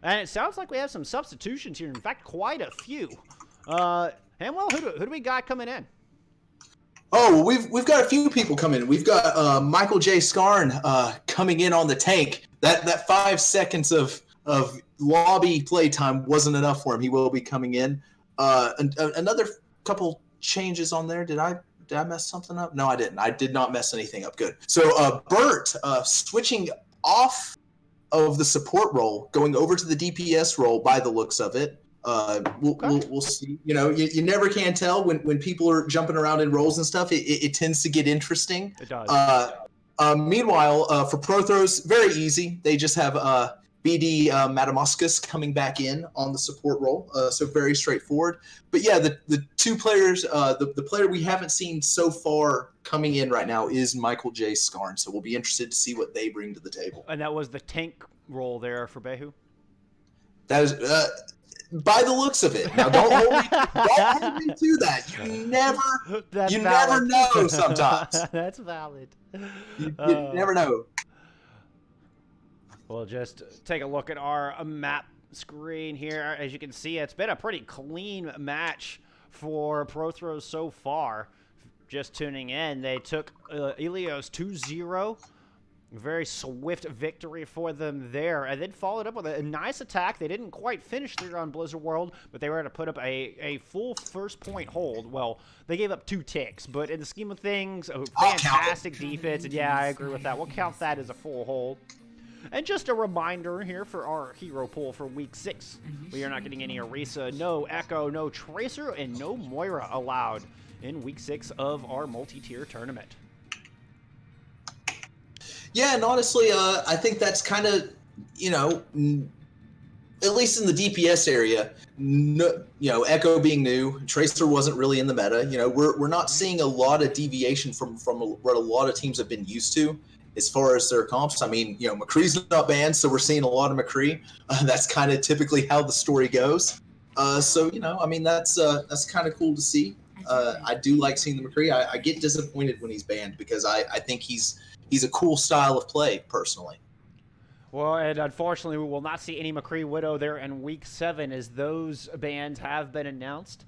And it sounds like we have some substitutions here. In fact, quite a few. Hamwell, who do we got coming in? Oh, we've got a few people coming in. We've got Michael J. Scarn coming in on the tank. That 5 seconds of lobby play time wasn't enough for him. He will be coming in. Another couple changes on there. Did I mess something up? No, I didn't. I did not mess anything up. Good. So Bert switching off of the support role, going over to the DPS role by the looks of it. We'll see. You never can tell when people are jumping around in roles and stuff. It tends to get interesting. It does. Meanwhile, for Prothros, very easy. They just have BD Matamascus coming back in on the support role, so very straightforward. But yeah, the 2 players, the player we haven't seen so far coming in right now is Michael J. Scarn, so we'll be interested to see what they bring to the table. And that was the tank role there for Baihu? That is, by the looks of it. Now, don't hold me to that. You never know sometimes. That's valid. You never know. We'll just take a look at our map screen here. As you can see, it's been a pretty clean match for Prothros so far. Just tuning in, they took Ilios 2-0. Very swift victory for them there, and then followed up with a nice attack. They didn't quite finish there on Blizzard World, but they were able to put up a full first point hold. Well, they gave up 2 ticks, but in the scheme of things, a fantastic defense. And yeah, I agree with that. We'll count that as a full hold. And just a reminder here for our hero pool for Week 6. We are not getting any Orisa, no Echo, no Tracer, and no Moira allowed in Week 6 of our multi-tier tournament. Yeah, and honestly, I think that's kind of, at least in the DPS area, Echo being new, Tracer wasn't really in the meta. We're not seeing a lot of deviation from what a lot of teams have been used to as far as their comps. I mean, McCree's not banned, so we're seeing a lot of McCree. That's kind of typically how the story goes. So, I mean, that's kind of cool to see. I do like seeing the McCree. I get disappointed when he's banned because I think he's a cool style of play, personally. Well, and unfortunately, we will not see any McCree Widow there in Week 7 as those bans have been announced.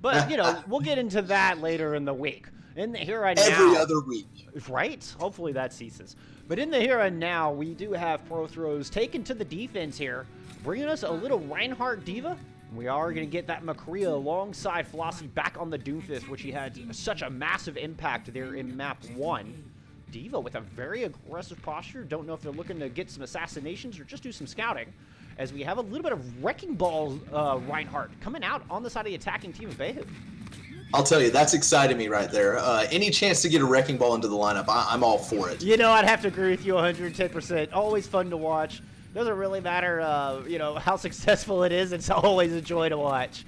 But, we'll get into that later in the week. In the here and now. Every other week. Right? Hopefully that ceases. But in the here and now, we do have Prothros taken to the defense here, bringing us a little Reinhardt Diva. We are going to get that McCree alongside Flossie back on the Doomfist, which he had such a massive impact there in Map 1. Diva with a very aggressive posture. Don't know if they're looking to get some assassinations or just do some scouting. as we have a little bit of Wrecking Ball Reinhardt coming out on the side of the attacking team of Baihu. I'll tell you, that's exciting me right there. Any chance to get a Wrecking Ball into the lineup, I'm all for it. You know, I'd have to agree with you 110%. Always fun to watch. Doesn't really matter, you know, how successful it is. It's always a joy to watch.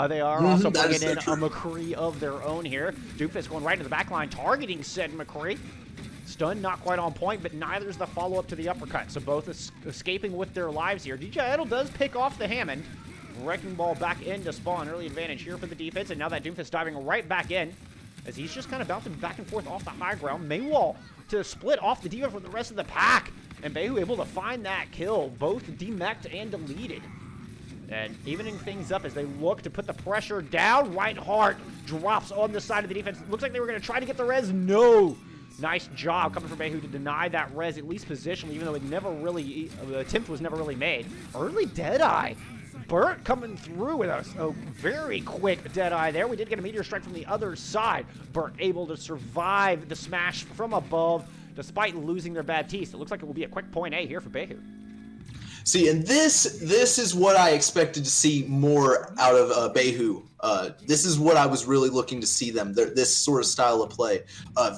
They are also bringing in a McCree of their own here. Doomfist going right into the back line, targeting said McCree. Stun not quite on point, but neither is the follow-up to the uppercut. So both escaping with their lives here. DJ Idol does pick off the Hammond. Wrecking Ball back into spawn. Early advantage here for the defense, and now that Doomfist diving right back in as he's just kind of bouncing back and forth off the high ground. Maywall to split off the D.Va from the rest of the pack, and Baihu able to find that kill, both demeched and deleted. And evening things up as they look to put the pressure down. Reinhardt drops on the side of the defense. Looks like they were going to try to get the res. No. Nice job coming from Baihu to deny that res, at least positionally, even though it never really, the attempt was never really made. Early Deadeye. Burt coming through with a very quick Deadeye there. We did get a meteor strike from the other side. Burt able to survive the smash from above despite losing their Baptiste. It looks like it will be a quick point A here for Baihu. See, and this is what I expected to see more out of Baihu. This is what I was really looking to see them. This sort of style of play.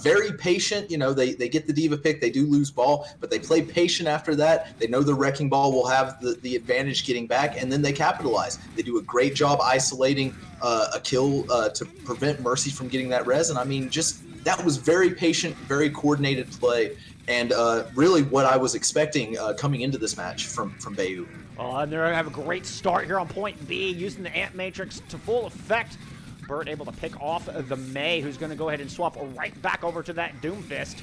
Very patient. You know, they get the D.Va pick. They do lose ball, but they play patient after that. They know the Wrecking Ball will have the advantage getting back, and then they capitalize. They do a great job isolating a kill to prevent Mercy from getting that res. And I mean, just that was very patient, very coordinated play. And really what I was expecting coming into this match from Baihu. And they're going to have a great start here on point B, using the Ant Matrix to full effect. Burt able to pick off the May, who's going to go ahead and swap right back over to that Doomfist.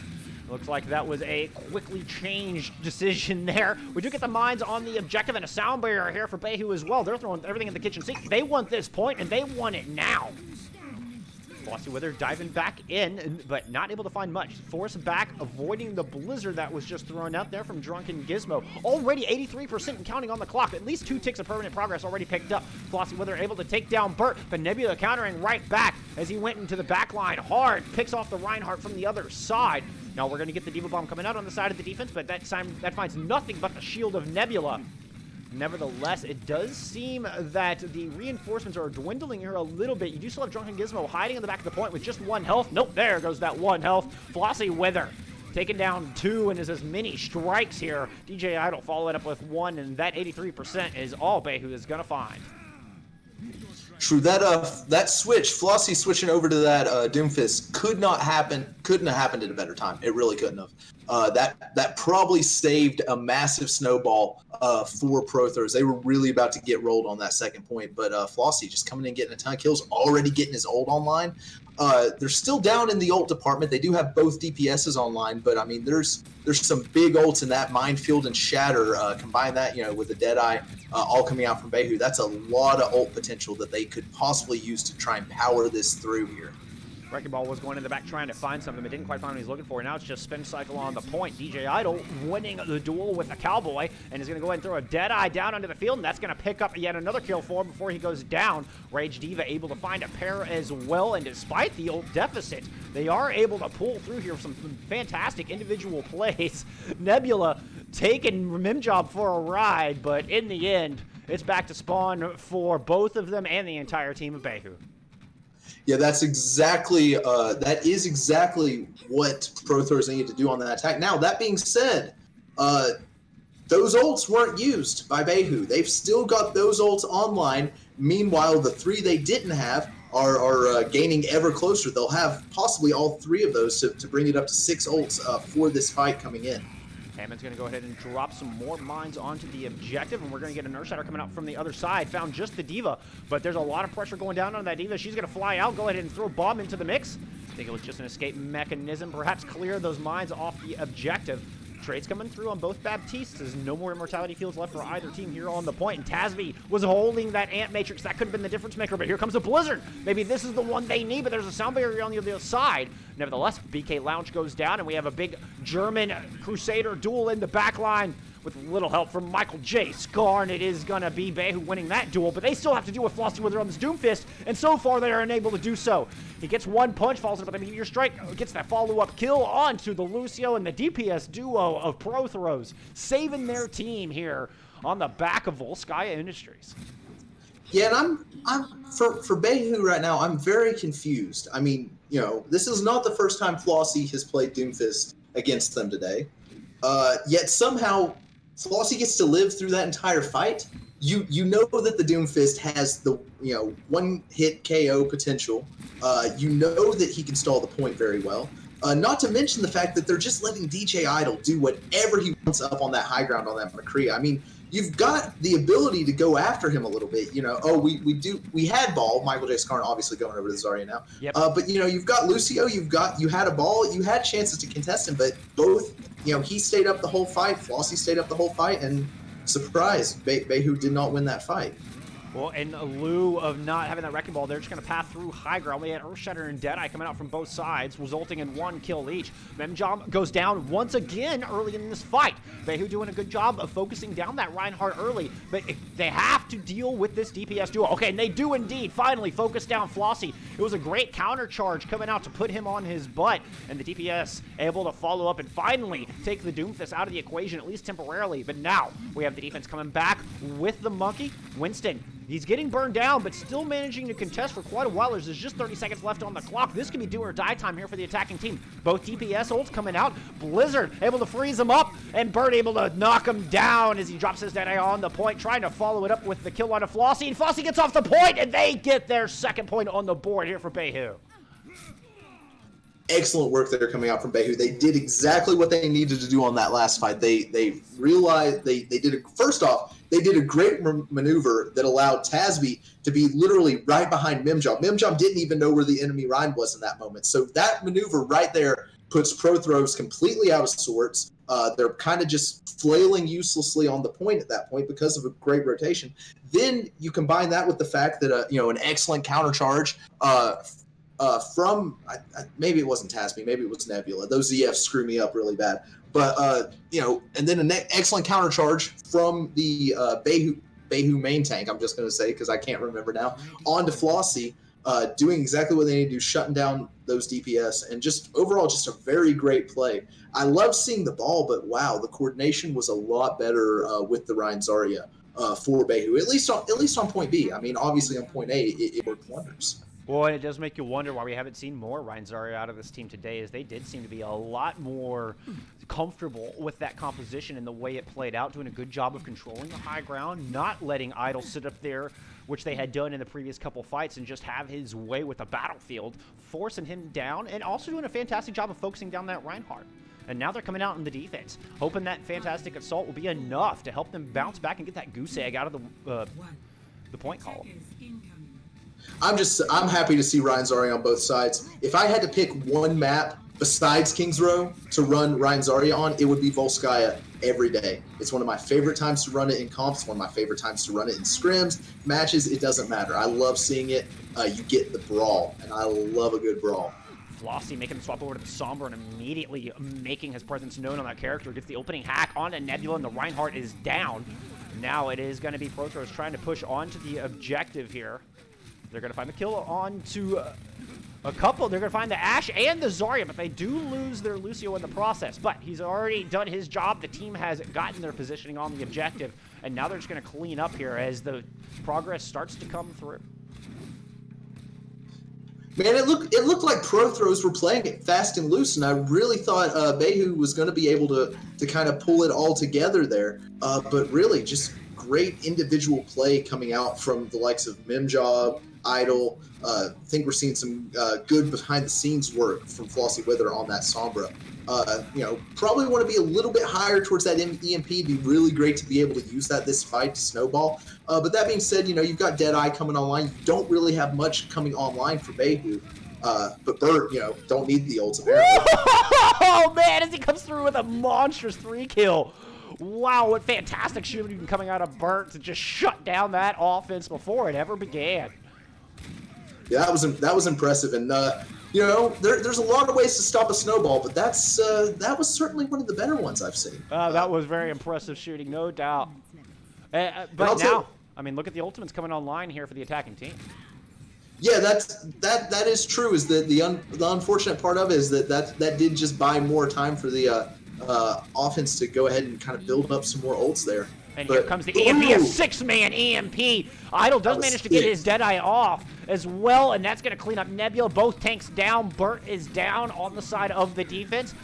Looks like that was a quickly changed decision there. We do get the mines on the objective and a sound barrier here for Baihu as well. They're throwing everything in the kitchen sink. They want this point, and they want it now. Flossy Wither diving back in, but not able to find much. Force back, avoiding the blizzard that was just thrown out there from Drunken Gizmo. Already 83% and counting on the clock. At least 2 ticks of permanent progress already picked up. Flossy Wither able to take down Burt, but Nebula countering right back as he went into the back line hard. Picks off the Reinhardt from the other side. Now we're going to get the D.Va Bomb coming out on the side of the defense, but that time that finds nothing but the shield of Nebula. Nevertheless, it does seem that the reinforcements are dwindling here a little bit. You do still have Drunken Gizmo hiding in the back of the point with just 1 health. Nope, there goes that 1 health. Flossy Wither taking down 2, and is as many strikes here. DJ Idol following up with 1, and that 83% is all Baihu is going to find. True, that switch, Flossie switching over to that Doomfist couldn't have happened at a better time. It really couldn't have. That probably saved a massive snowball for Prothros. They were really about to get rolled on that second point, but Flossie just coming in getting a ton of kills, already getting his ult online. They're still down in the ult department. They do have both DPSs online, but I mean, there's some big ults in that Minefield and Shatter. Combine that, you know, with the Deadeye all coming out from Baihu. That's a lot of ult potential that they could possibly use to try and power this through here. Wrecking Ball was going in the back trying to find something, but didn't quite find what he's looking for. Now it's just spin cycle on the point. DJ Idol winning the duel with the Cowboy, and is going to go ahead and throw a Deadeye down onto the field, and that's going to pick up yet another kill for him before he goes down. Rage Diva able to find a pair as well, and despite the ult deficit, they are able to pull through here some fantastic individual plays. Nebula taking Mimjob for a ride, but in the end, it's back to spawn for both of them and the entire team of Baihu. Yeah, that is exactly what Prothros needed to do on that attack. Now, that being said, those ults weren't used by Baihu. They've still got those ults online. Meanwhile, the 3 they didn't have are gaining ever closer. They'll have possibly all 3 of those to bring it up to 6 ults for this fight coming in. Hammond's going to go ahead and drop some more mines onto the objective, and we're going to get an Earthshatter coming out from the other side. Found just the D.Va, but there's a lot of pressure going down on that D.Va. She's going to fly out, go ahead and throw a bomb into the mix. I think it was just an escape mechanism. Perhaps clear those mines off the objective. Trades coming through on both Baptistes. There's no more immortality fields left for either team here on the point. And Tasby was holding that Ant Matrix. That could have been the difference maker, but here comes a Blizzard. Maybe this is the one they need, but there's a sound barrier on the other side. Nevertheless, BK Lounge goes down, and we have a big German Crusader duel in the back line with little help from Michael J. Scar, and it is going to be Baihu winning that duel, but they still have to deal with Flossie Wither on this Doomfist, and so far they are unable to do so. He gets 1 punch, falls into the meteor strike, gets that follow-up kill onto the Lucio, and the DPS duo of Prothros saving their team here on the back of Volskaya Industries. Yeah, and I'm for Baihu right now, I'm very confused. I mean, you know, this is not the first time Flossie has played Doomfist against them today. Yet somehow Flossie gets to live through that entire fight. You know that the Doomfist has the one-hit KO potential. You know that he can stall the point very well. Not to mention the fact that they're just letting DJ Idol do whatever he wants up on that high ground on that McCree. I mean, you've got the ability to go after him a little bit. You know, we had Ball, Michael J. Scarn obviously going over to Zarya now. Yep. But you know, you've got Lucio, you had a Ball, you had chances to contest him, but both, you know, he stayed up the whole fight, Flossie stayed up the whole fight, and surprise, Baihu did not win that fight. Well, in lieu of not having that Wrecking Ball, they're just going to path through high ground. We had Earthshatter and Deadeye coming out from both sides, resulting in 1 kill each. Memjom goes down once again early in this fight. Baihu doing a good job of focusing down that Reinhardt early, but they have to deal with this DPS duo. Okay, and they do indeed finally focus down Flossie. It was a great counter charge coming out to put him on his butt, and the DPS able to follow up and finally take the Doomfist out of the equation, at least temporarily. But now we have the defense coming back with the Monkey. Winston, he's getting burned down, but still managing to contest for quite a while. There's just 30 seconds left on the clock. This could be do or die time here for the attacking team. Both DPS ults coming out. Blizzard able to freeze him up, and Bird able to knock him down as he drops his dead eye on the point, trying to follow it up with the kill on a Flossie, and Flossie gets off the point, and they get their second point on the board here for Baihu. Excellent work that are coming out from Baihu. They did exactly what they needed to do on that last fight. They realized they did it. First off, they did a great maneuver that allowed Tasby to be literally right behind Memjom. Memjom didn't even know where the enemy Rhine was in that moment. So that maneuver right there puts Prothros completely out of sorts. They're kind of just flailing uselessly on the point at that point because of a great rotation. Then you combine that with the fact that an excellent counter charge from maybe it wasn't Tasby, maybe it was Nebula. Those ZFs screw me up really bad. But and then an excellent counter charge from the Baihu main tank. I'm just going to say because I can't remember now. On to Flossie, doing exactly what they need to do, shutting down those DPS, and just overall just a very great play. I love seeing the ball, but wow, the coordination was a lot better with the Ryan Zarya for Baihu. At least on point B. I mean, obviously on point A, it worked wonders. Well, and it does make you wonder why we haven't seen more Ryan Zarya out of this team today, as they did seem to be a lot more comfortable with that composition and the way it played out, doing a good job of controlling the high ground, not letting Idol sit up there, which they had done in the previous couple fights, and just have his way with the battlefield, forcing him down, and also doing a fantastic job of focusing down that Reinhardt. And now they're coming out in the defense, hoping that fantastic assault will be enough to help them bounce back and get that goose egg out of the point column. I'm happy to see Ryan Zarya on both sides. If I had to pick one map besides Kings Row to run Ryan Zarya on, it would be Volskaya every day. It's one of my favorite times to run it in comps, one of my favorite times to run it in scrims, matches, it doesn't matter. I love seeing it. You get the brawl, and I love a good brawl. Flossie making the swap over to the Sombra and immediately making his presence known on that character. Gets the opening hack onto Nebula, and the Reinhardt is down. Now it is going to be Prothros trying to push onto the objective here. They're going to find the kill onto a couple. They're going to find the Ashe and the Zarya, but they do lose their Lucio in the process. But he's already done his job. The team has gotten their positioning on the objective, and now they're just going to clean up here as the progress starts to come through. Man, it looked like Prothros were playing it fast and loose, and I really thought Baihu was going to be able to kind of pull it all together there. But really, just great individual play coming out from the likes of Memjob, Idol. I think we're seeing some good behind-the-scenes work from Flossie Wither on that Sombra. Probably want to be a little bit higher towards that EMP. It'd be really great to be able to use that this fight to snowball. But that being said, you've got Deadeye coming online. You don't really have much coming online for Baihu. But Bert, don't need the ults apparently. Oh man, as he comes through with a monstrous 3-kill. Wow, what fantastic shooting coming out of Bert to just shut down that offense before it ever began. Yeah, that was impressive, and there's a lot of ways to stop a snowball, but that was certainly one of the better ones I've seen. That was very impressive shooting, no doubt. But now, look at the ultimates coming online here for the attacking team. Yeah, that is true. Is that the unfortunate part of it is that did just buy more time for the offense to go ahead and kind of build up some more ults there. And here comes the EMP, a 6-man EMP. Idle does manage to get his Deadeye off as well, and that's going to clean up Nebula. Both tanks down. Burt is down on the side of the defense.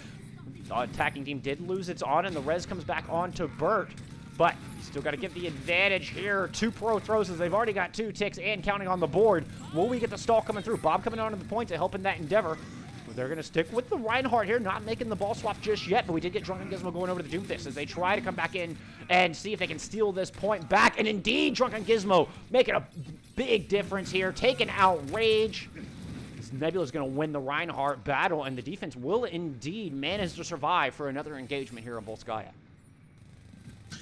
The attacking team did lose its on, and the res comes back on to Burt. But still got to give the advantage here. 2 pro throws as they've already got 2 ticks and counting on the board. Will we get the stall coming through? Bob coming onto the point to help in that endeavor. They're going to stick with the Reinhardt here, not making the ball swap just yet, but we did get Drunken Gizmo going over to the Doomfist as they try to come back in and see if they can steal this point back. And indeed, Drunken Gizmo making a big difference here, taking out Rage. Nebula's going to win the Reinhardt battle, and the defense will indeed manage to survive for another engagement here on Volskaya.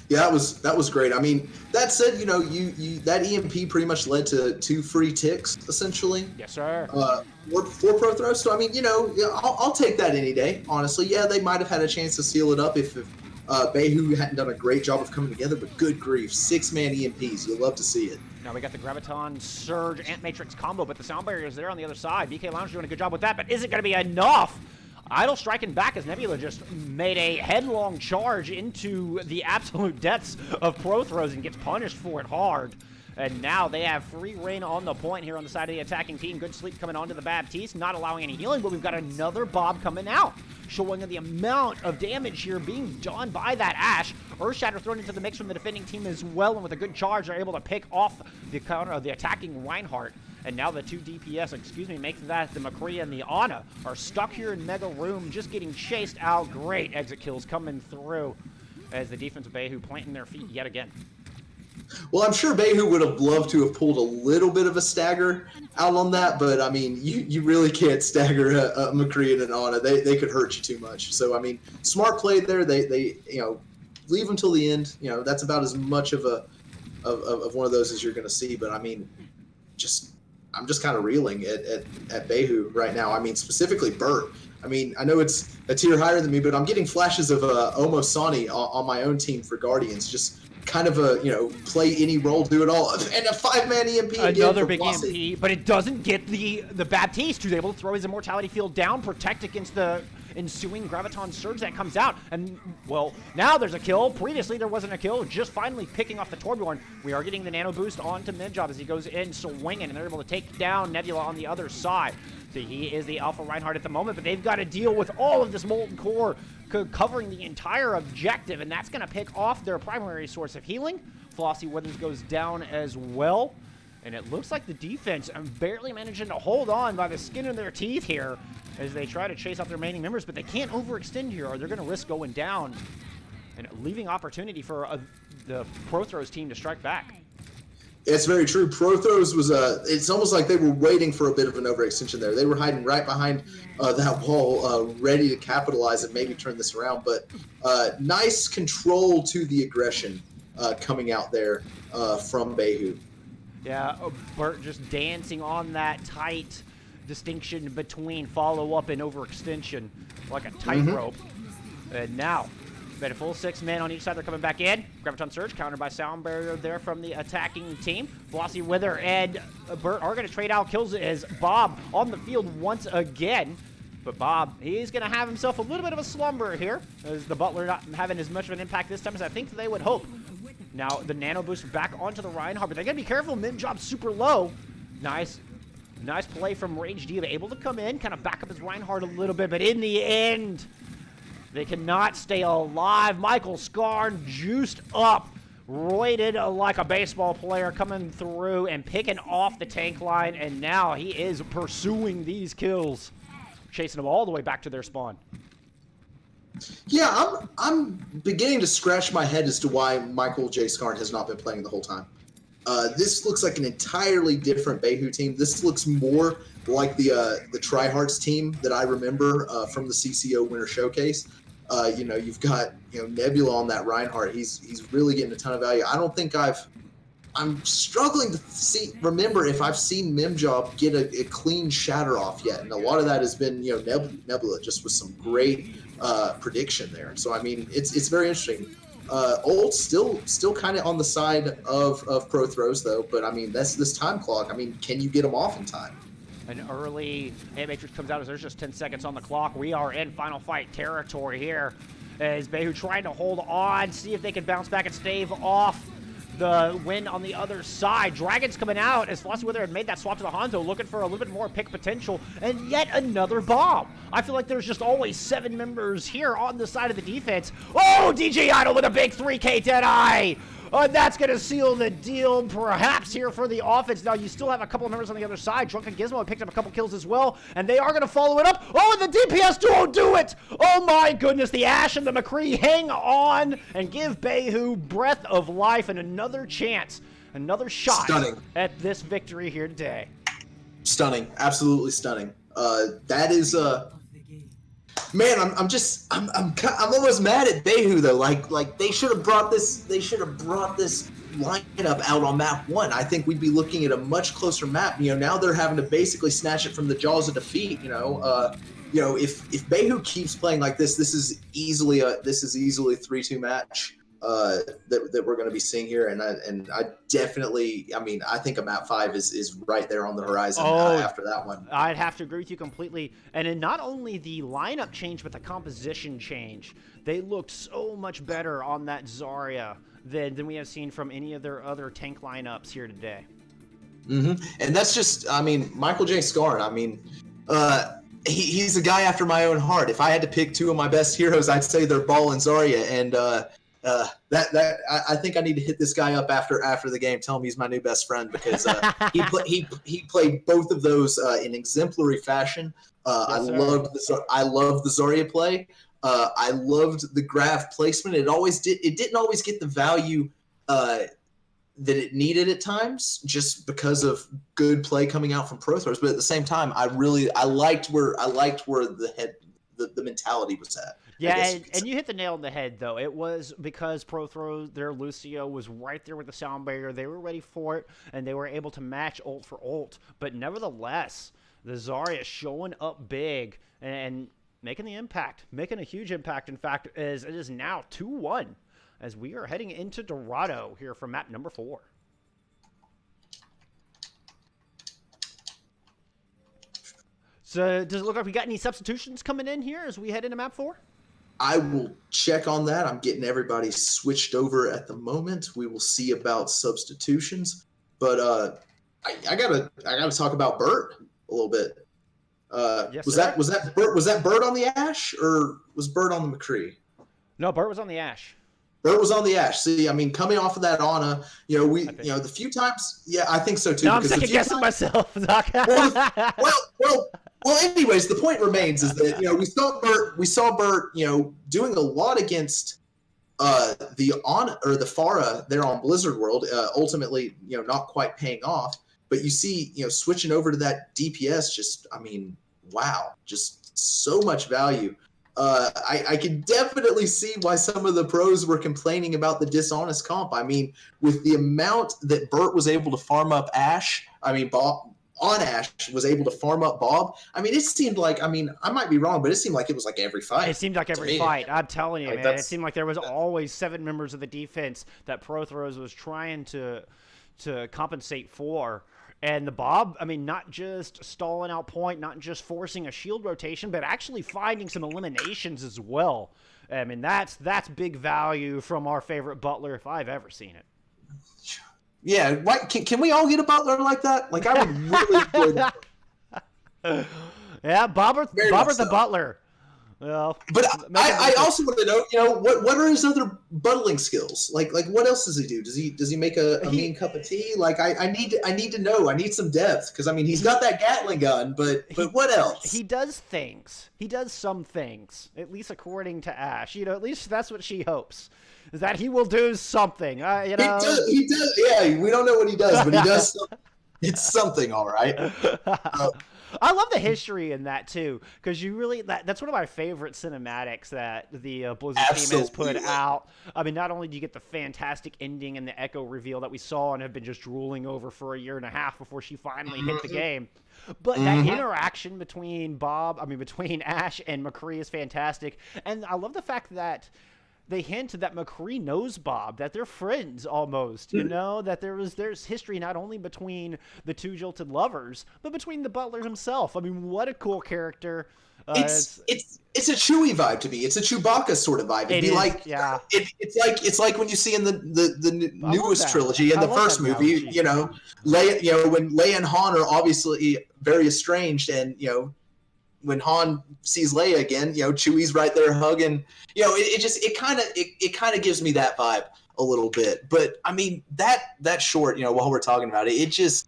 Yeah, that was great. I mean, that said, you know, that EMP pretty much led to 2 free ticks essentially. Yes, sir. 4 pro throws. So I mean, you know, I'll take that any day. Honestly, yeah, they might have had a chance to seal it up if Baihu hadn't done a great job of coming together. But good grief, 6-man EMPs. You'll love to see it. Now we got the Graviton Surge Ant Matrix combo, but the sound barrier is there on the other side. BK Lounge doing a good job with that, but is it going to be enough? Idle striking back as Nebula just made a headlong charge into the absolute depths of pro throws and gets punished for it hard. And now they have free reign on the point here on the side of the attacking team. Good sleep coming onto the Baptiste, not allowing any healing, but we've got another Bob coming out, showing the amount of damage here being done by that Ash. Earthshatter thrown into the mix from the defending team as well, and with a good charge, they're able to pick off the counter of the attacking Reinhardt. And now the 2 DPS, make that the McCree and the Ana are stuck here in Mega Room, just getting chased out. Great exit kills coming through as the defense of Baihu planting their feet yet again. Well, I'm sure Baihu would have loved to have pulled a little bit of a stagger out on that, but I mean, you really can't stagger a McCree and an Ana. They could hurt you too much. So I mean, smart play there. They you know, leave them till the end. You know, that's about as much of one of those as you're going to see. But I mean, I'm just kind of reeling at Baihu right now. I mean, specifically Burt. I mean, I know it's a tier higher than me, but I'm getting flashes of Omo Sani on my own team for Guardians. Just kind of a, you know, play any role, do it all. And a 5-man EMP again. Another big EMP, but it doesn't get the Baptiste, who's able to throw his Immortality Field down, protect against the ensuing Graviton Surge that comes out. And, well, now there's a kill. Previously, there wasn't a kill. Just finally picking off the Torbjorn. We are getting the Nano Boost onto Midjob as he goes in swinging, and they're able to take down Nebula on the other side. So he is the Alpha Reinhardt at the moment, but they've got to deal with all of this Molten Core covering the entire objective, and that's going to pick off their primary source of healing. Flossie Withers goes down as well. And it looks like the defense barely managing to hold on by the skin of their teeth here as they try to chase out their remaining members, but they can't overextend here or they're going to risk going down and leaving opportunity for the Pro Throws team to strike back. It's very true. Pro Throws was it's almost like they were waiting for a bit of an overextension there. They were hiding right behind that wall, ready to capitalize and maybe turn this around. But nice control to the aggression coming out there from Baihu. Yeah, Burt just dancing on that tight distinction between follow-up and overextension, like a tightrope. And now, got a full 6 men on each side. They're coming back in. Graviton Surge, countered by Sound Barrier there from the attacking team. Flossie, Wither, and Burt are going to trade out kills as Bob on the field once again. But Bob, he's going to have himself a little bit of a slumber here, as the Butler not having as much of an impact this time as I think they would hope. Now, the Nano Boost back onto the Reinhardt, but they got to be careful. Midjob's super low. Nice play from Rage Diva, able to come in, kind of back up his Reinhardt a little bit, but in the end, they cannot stay alive. Michael Scarn juiced up, roided like a baseball player, coming through and picking off the tank line, and now he is pursuing these kills, chasing them all the way back to their spawn. Yeah, I'm beginning to scratch my head as to why Michael J. Scarn has not been playing the whole time. This looks like an entirely different Baihu team. This looks more like the Tryhards team that I remember from the CCO Winter Showcase. You know, you've got, you know, Nebula on that Reinhardt. He's really getting a ton of value. I don't think I'm struggling to remember if I've seen Mimjob get a clean shatter off yet, and a lot of that has been, you know, Nebula just with some great prediction there. So I mean, it's very interesting. Old still kind of on the side of Pro Throws though, but I mean, that's this time clock. I mean, can you get them off in time? An early Matrix comes out as there's just 10 seconds on the clock. We are in final fight territory here as Baihu trying to hold on, see if they can bounce back and stave off the win on the other side. Dragons coming out as Flossy Wither had made that swap to the Hanzo, looking for a little bit more pick potential, and yet another bomb. I feel like there's just always 7 members here on the side of the defense. Oh, DJ Idol with a big 3K Deadeye! That's going to seal the deal, perhaps, here for the offense. Now, you still have a couple of members on the other side. Drunken Gizmo picked up a couple kills as well, and they are going to follow it up. Oh, and the DPS duo do it! Oh, my goodness. The Ash and the McCree hang on and give Baihu breath of life and another chance, another shot at this victory here today. Stunning. Absolutely stunning. That is... Man, I'm almost mad at Baihu though. Like they should have brought this lineup out on map 1. I think we'd be looking at a much closer map. You know, now they're having to basically snatch it from the jaws of defeat. You know, if Baihu keeps playing like this, this is easily a 3-2 match that we're going to be seeing here. And I definitely, I mean, I think a map 5 is right there on the horizon after that one. I'd have to agree with you completely. And in not only the lineup change, but the composition change. They looked so much better on that Zarya than we have seen from any of their other tank lineups here today. Mm-hmm. And that's just, I mean, Michael J. Scarn, I mean, he's a guy after my own heart. If I had to pick 2 of my best heroes, I'd say they're Ball and Zarya. And I think I need to hit this guy up after the game, tell him he's my new best friend, because he played both of those in exemplary fashion. Yes, I loved the Zarya play. I loved the Grav placement. It didn't always get the value that it needed at times, just because of good play coming out from Pro Throws. But at the same time, I liked where the mentality was at. Yeah, and you hit the nail on the head, though. It was because Pro Throws, their Lucio was right there with the sound barrier. They were ready for it, and they were able to match ult for ult. But nevertheless, the Zarya showing up big and making the impact, making a huge impact. In fact, as it is now 2-1, as we are heading into Dorado here for map number 4. So does it look like we got any substitutions coming in here as we head into map 4? I will check on that. I'm getting everybody switched over at the moment. We will see about substitutions. But I gotta talk about Bert a little bit. Yes, was that Bert on the Ash, or was Bert on the McCree? No, Bert was on the Ash. Bert was on the Ash. See, I mean, coming off of that Ana, the few times, yeah, I think so too. No, I'm second guessing myself. Well, anyways, the point remains is that we saw Bert, doing a lot against the Pharah there on Blizzard World. Ultimately, not quite paying off. But you see, switching over to that DPS, just, I mean, wow, just so much value. I can definitely see why some of the pros were complaining about the dishonest comp. I mean, with the amount that Bert was able to farm up Ash, Bob on Ash was able to farm up Bob. I mean, it seemed like, I might be wrong, but it seemed like it was like every fight. It seemed like every fight. I'm telling you, man. It seemed like there was always 7 members of the defense that Pro Throws was trying to compensate for. And the Bob, not just stalling out point, not just forcing a shield rotation, but actually finding some eliminations as well. That's big value from our favorite Butler if I've ever seen it. Yeah, can we all get a Butler like that? Like, I would really enjoy that. Yeah, Bobbert the Butler. Well, but I also want to know, what are his other buttling skills? Like what else does he do? Does he make a mean cup of tea? Like I need to know. I need some depth, because he's got that Gatling gun, but what else? He does things. He does some things, at least according to Ash. At least that's what she hopes, is that he will do something. He does. Yeah, we don't know what he does, but he does something. It's something, all right. I love the history in that too, because that's one of my favorite cinematics that the Blizzard team has put out. Not only do you get the fantastic ending and the Echo reveal that we saw and have been just drooling over for a year and a half before she finally hit the game, but that interaction between Ash and McCree is fantastic. And I love the fact that they hint that McCree knows Bob, that they're friends almost, that there's history not only between the two jilted lovers, but between the Butler himself. What a cool character. It's a Chewie vibe to me. It's a Chewbacca sort of vibe. It'd be like, yeah. It's like when you see in the newest trilogy in the first movie, analogy. you know, Leia, when Leia and Han are obviously very estranged, and when Han sees Leia again, Chewie's right there hugging. It kind of gives me that vibe a little bit. But I mean that short, while we're talking about it,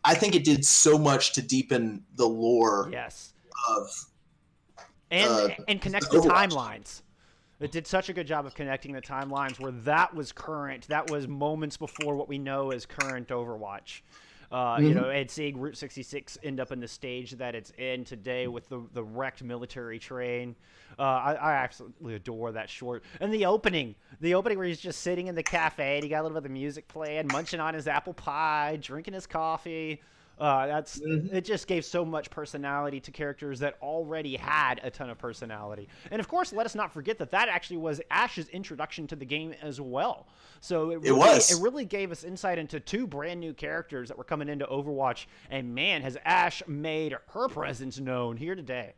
I think it did so much to deepen the lore. Yes. Of and connect the timelines. It did such a good job of connecting the timelines where that was current. That was moments before what we know as current Overwatch. And seeing Route 66 end up in the stage that it's in today with the wrecked military train. I absolutely adore that short. And the opening where he's just sitting in the cafe and he got a little bit of the music playing, munching on his apple pie, drinking his coffee. It just gave so much personality to characters that already had a ton of personality. And of course, let us not forget that actually was Ash's introduction to the game as well. So it really gave us insight into two brand new characters that were coming into Overwatch. And man, has Ash made her presence known here today.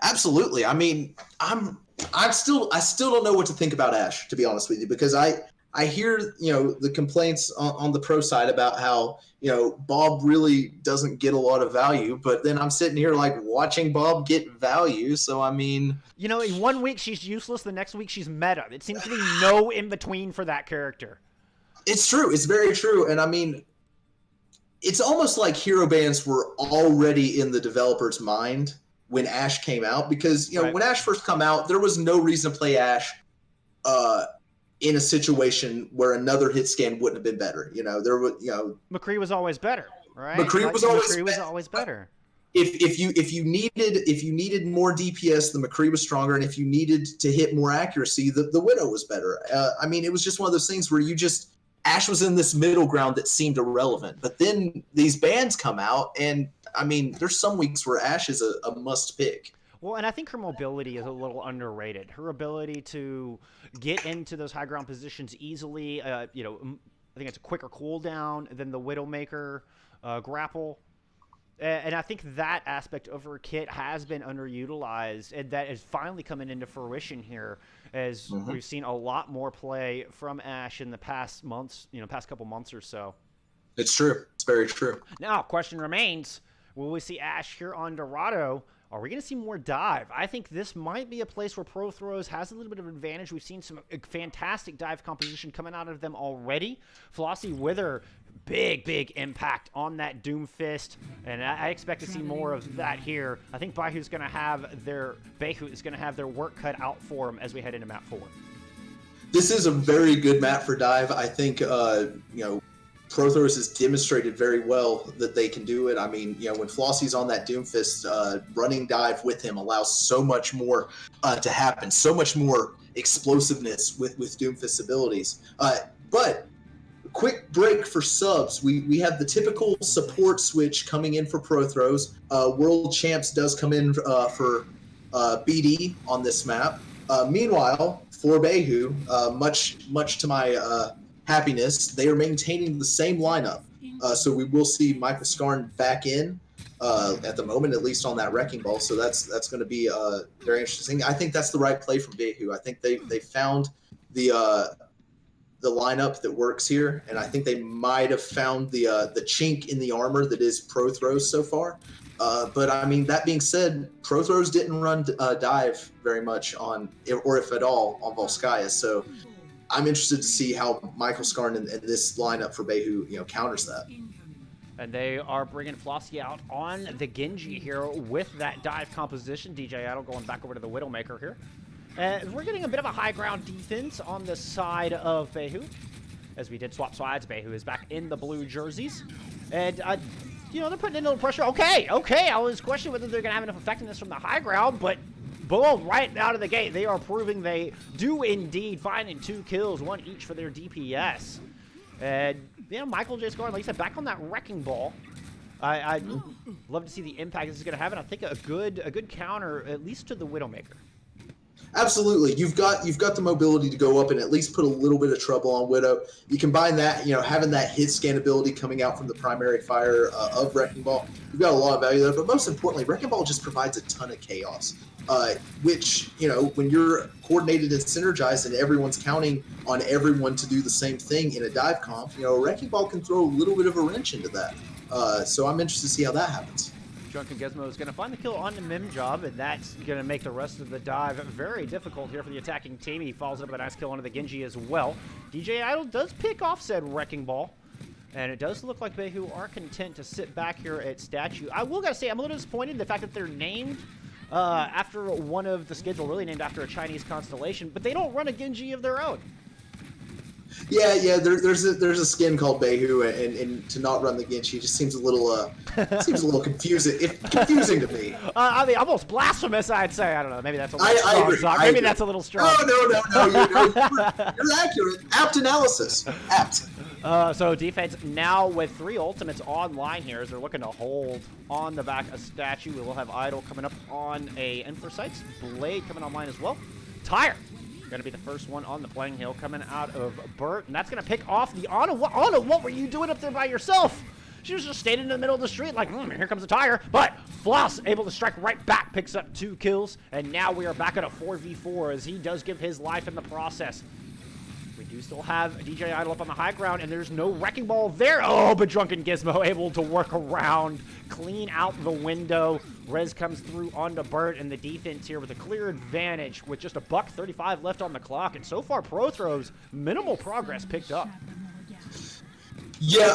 Absolutely. I mean, I still don't know what to think about Ash, to be honest with you, because I hear, the complaints on the pro side about how, Bob really doesn't get a lot of value, but then I'm sitting here like watching Bob get value. So, I mean, in 1 week she's useless. The next week she's meta. It seems to be no in between for that character. It's true. It's very true. And I mean, it's almost like hero bans were already in the developer's mind when Ash came out, because, when Ash first come out, there was no reason to play Ash, in a situation where another hit scan wouldn't have been better. There was, McCree was always better, right? McCree was always better. If you needed more DPS, the McCree was stronger, and if you needed to hit more accuracy, the Widow was better. I mean, it was just one of those things where Ash was in this middle ground that seemed irrelevant. But then these bans come out, and I mean, there's some weeks where Ash is a must pick. Well, and I think her mobility is a little underrated. Her ability to get into those high ground positions easily, I think it's a quicker cooldown than the Widowmaker grapple. And I think that aspect of her kit has been underutilized, and that is finally coming into fruition here as we've seen a lot more play from Ash in the past months, past couple months or so. It's true. It's very true. Now, question remains, will we see Ash here on Dorado? Are we going to see more dive? I think this might be a place where Pro Throws has a little bit of advantage. We've seen some fantastic dive composition coming out of them already. Flossie Wither, big impact on that Doomfist, and I expect to see more of that here. I think Baihu is going to have their work cut out for them as we head into map 4. This is a very good map for dive. I think Prothros has demonstrated very well that they can do it. I mean, when Flossie's on that Doomfist, running dive with him allows so much more to happen, so much more explosiveness with Doomfist's abilities. But quick break for subs. We have the typical support switch coming in for Prothros. World Champs does come in for BD on this map. Meanwhile, for Baihu, much to my happiness, they are maintaining the same lineup. So we will see Michael Skarn back in at the moment, at least on that Wrecking Ball. So that's going to be very interesting. I think that's the right play from Baihu. I think they found the lineup that works here, and I think they might have found the chink in the armor that is Prothros so far. But I mean, that being said, Prothros didn't run dive very much on, or if at all, on Volskaya. So I'm interested to see how Michael Skarn and this lineup for Baihu, counters that. And they are bringing Flossie out on the Genji here with that dive composition. DJ Idol going back over to the Widowmaker here. And we're getting a bit of a high ground defense on the side of Baihu. As we did swap sides, Baihu is back in the blue jerseys. And, they're putting in a little pressure. Okay. I was questioning whether they're going to have enough effectiveness from the high ground, but boom, right out of the gate, they are proving they do indeed, finding 2 kills, 1 each for their DPS. And, Michael J. Skarn, like you said, back on that Wrecking Ball. I'd love to see the impact this is going to have, and I think a good counter, at least to the Widowmaker. Absolutely. You've got the mobility to go up and at least put a little bit of trouble on Widow. You combine that, having that hit scan ability coming out from the primary fire of Wrecking Ball, you've got a lot of value there. But most importantly, Wrecking Ball just provides a ton of chaos, which, when you're coordinated and synergized and everyone's counting on everyone to do the same thing in a dive comp, Wrecking Ball can throw a little bit of a wrench into that. So I'm interested to see how that happens. Drunken Gizmo is going to find the kill on the Mim Job, and that's going to make the rest of the dive very difficult here for the attacking team. He follows up with a nice kill onto the Genji as well. DJ Idol does pick off said Wrecking Ball, and it does look like Baihu are content to sit back here at Statue. I will gotta say, I'm a little disappointed in the fact that they're named after one of the skids, really named after a Chinese constellation, but they don't run a Genji of their own. Yeah. There's a skin called Baihu, and to not run the Genji just seems a little confusing to me. I mean, almost blasphemous, I'd say. I don't know. Maybe that's a little I strong. agree. Maybe that's a little strong. No. You're accurate. Apt analysis. Apt. So defense now with 3 ultimates online here as they're looking to hold on the back of Statue. We will have Idol coming up on a Infrasights. Blade coming online as well. Tire going to be the first one on the playing hill coming out of Burt, and that's going to pick off the Anna. Anna, what were you doing up there by yourself? She was just standing in the middle of the street like, here comes the tire. But Floss able to strike right back, picks up 2 kills, and now we are back at a 4v4 as he does give his life in the process. We do still have DJ Idol up on the high ground, and there's no Wrecking Ball there. Oh, but Drunken Gizmo able to work around, clean out the window. Rez comes through onto Burt, and the defense here with a clear advantage with just $1:35 left on the clock. And so far, Pro Throws, minimal progress picked up. Yeah,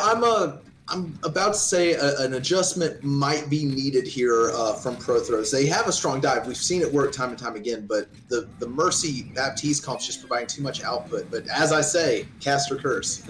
I'm about to say an adjustment might be needed here from Pro Throws. They have a strong dive. We've seen it work time and time again, but the Mercy Baptiste comp's just providing too much output. But as I say, caster curse.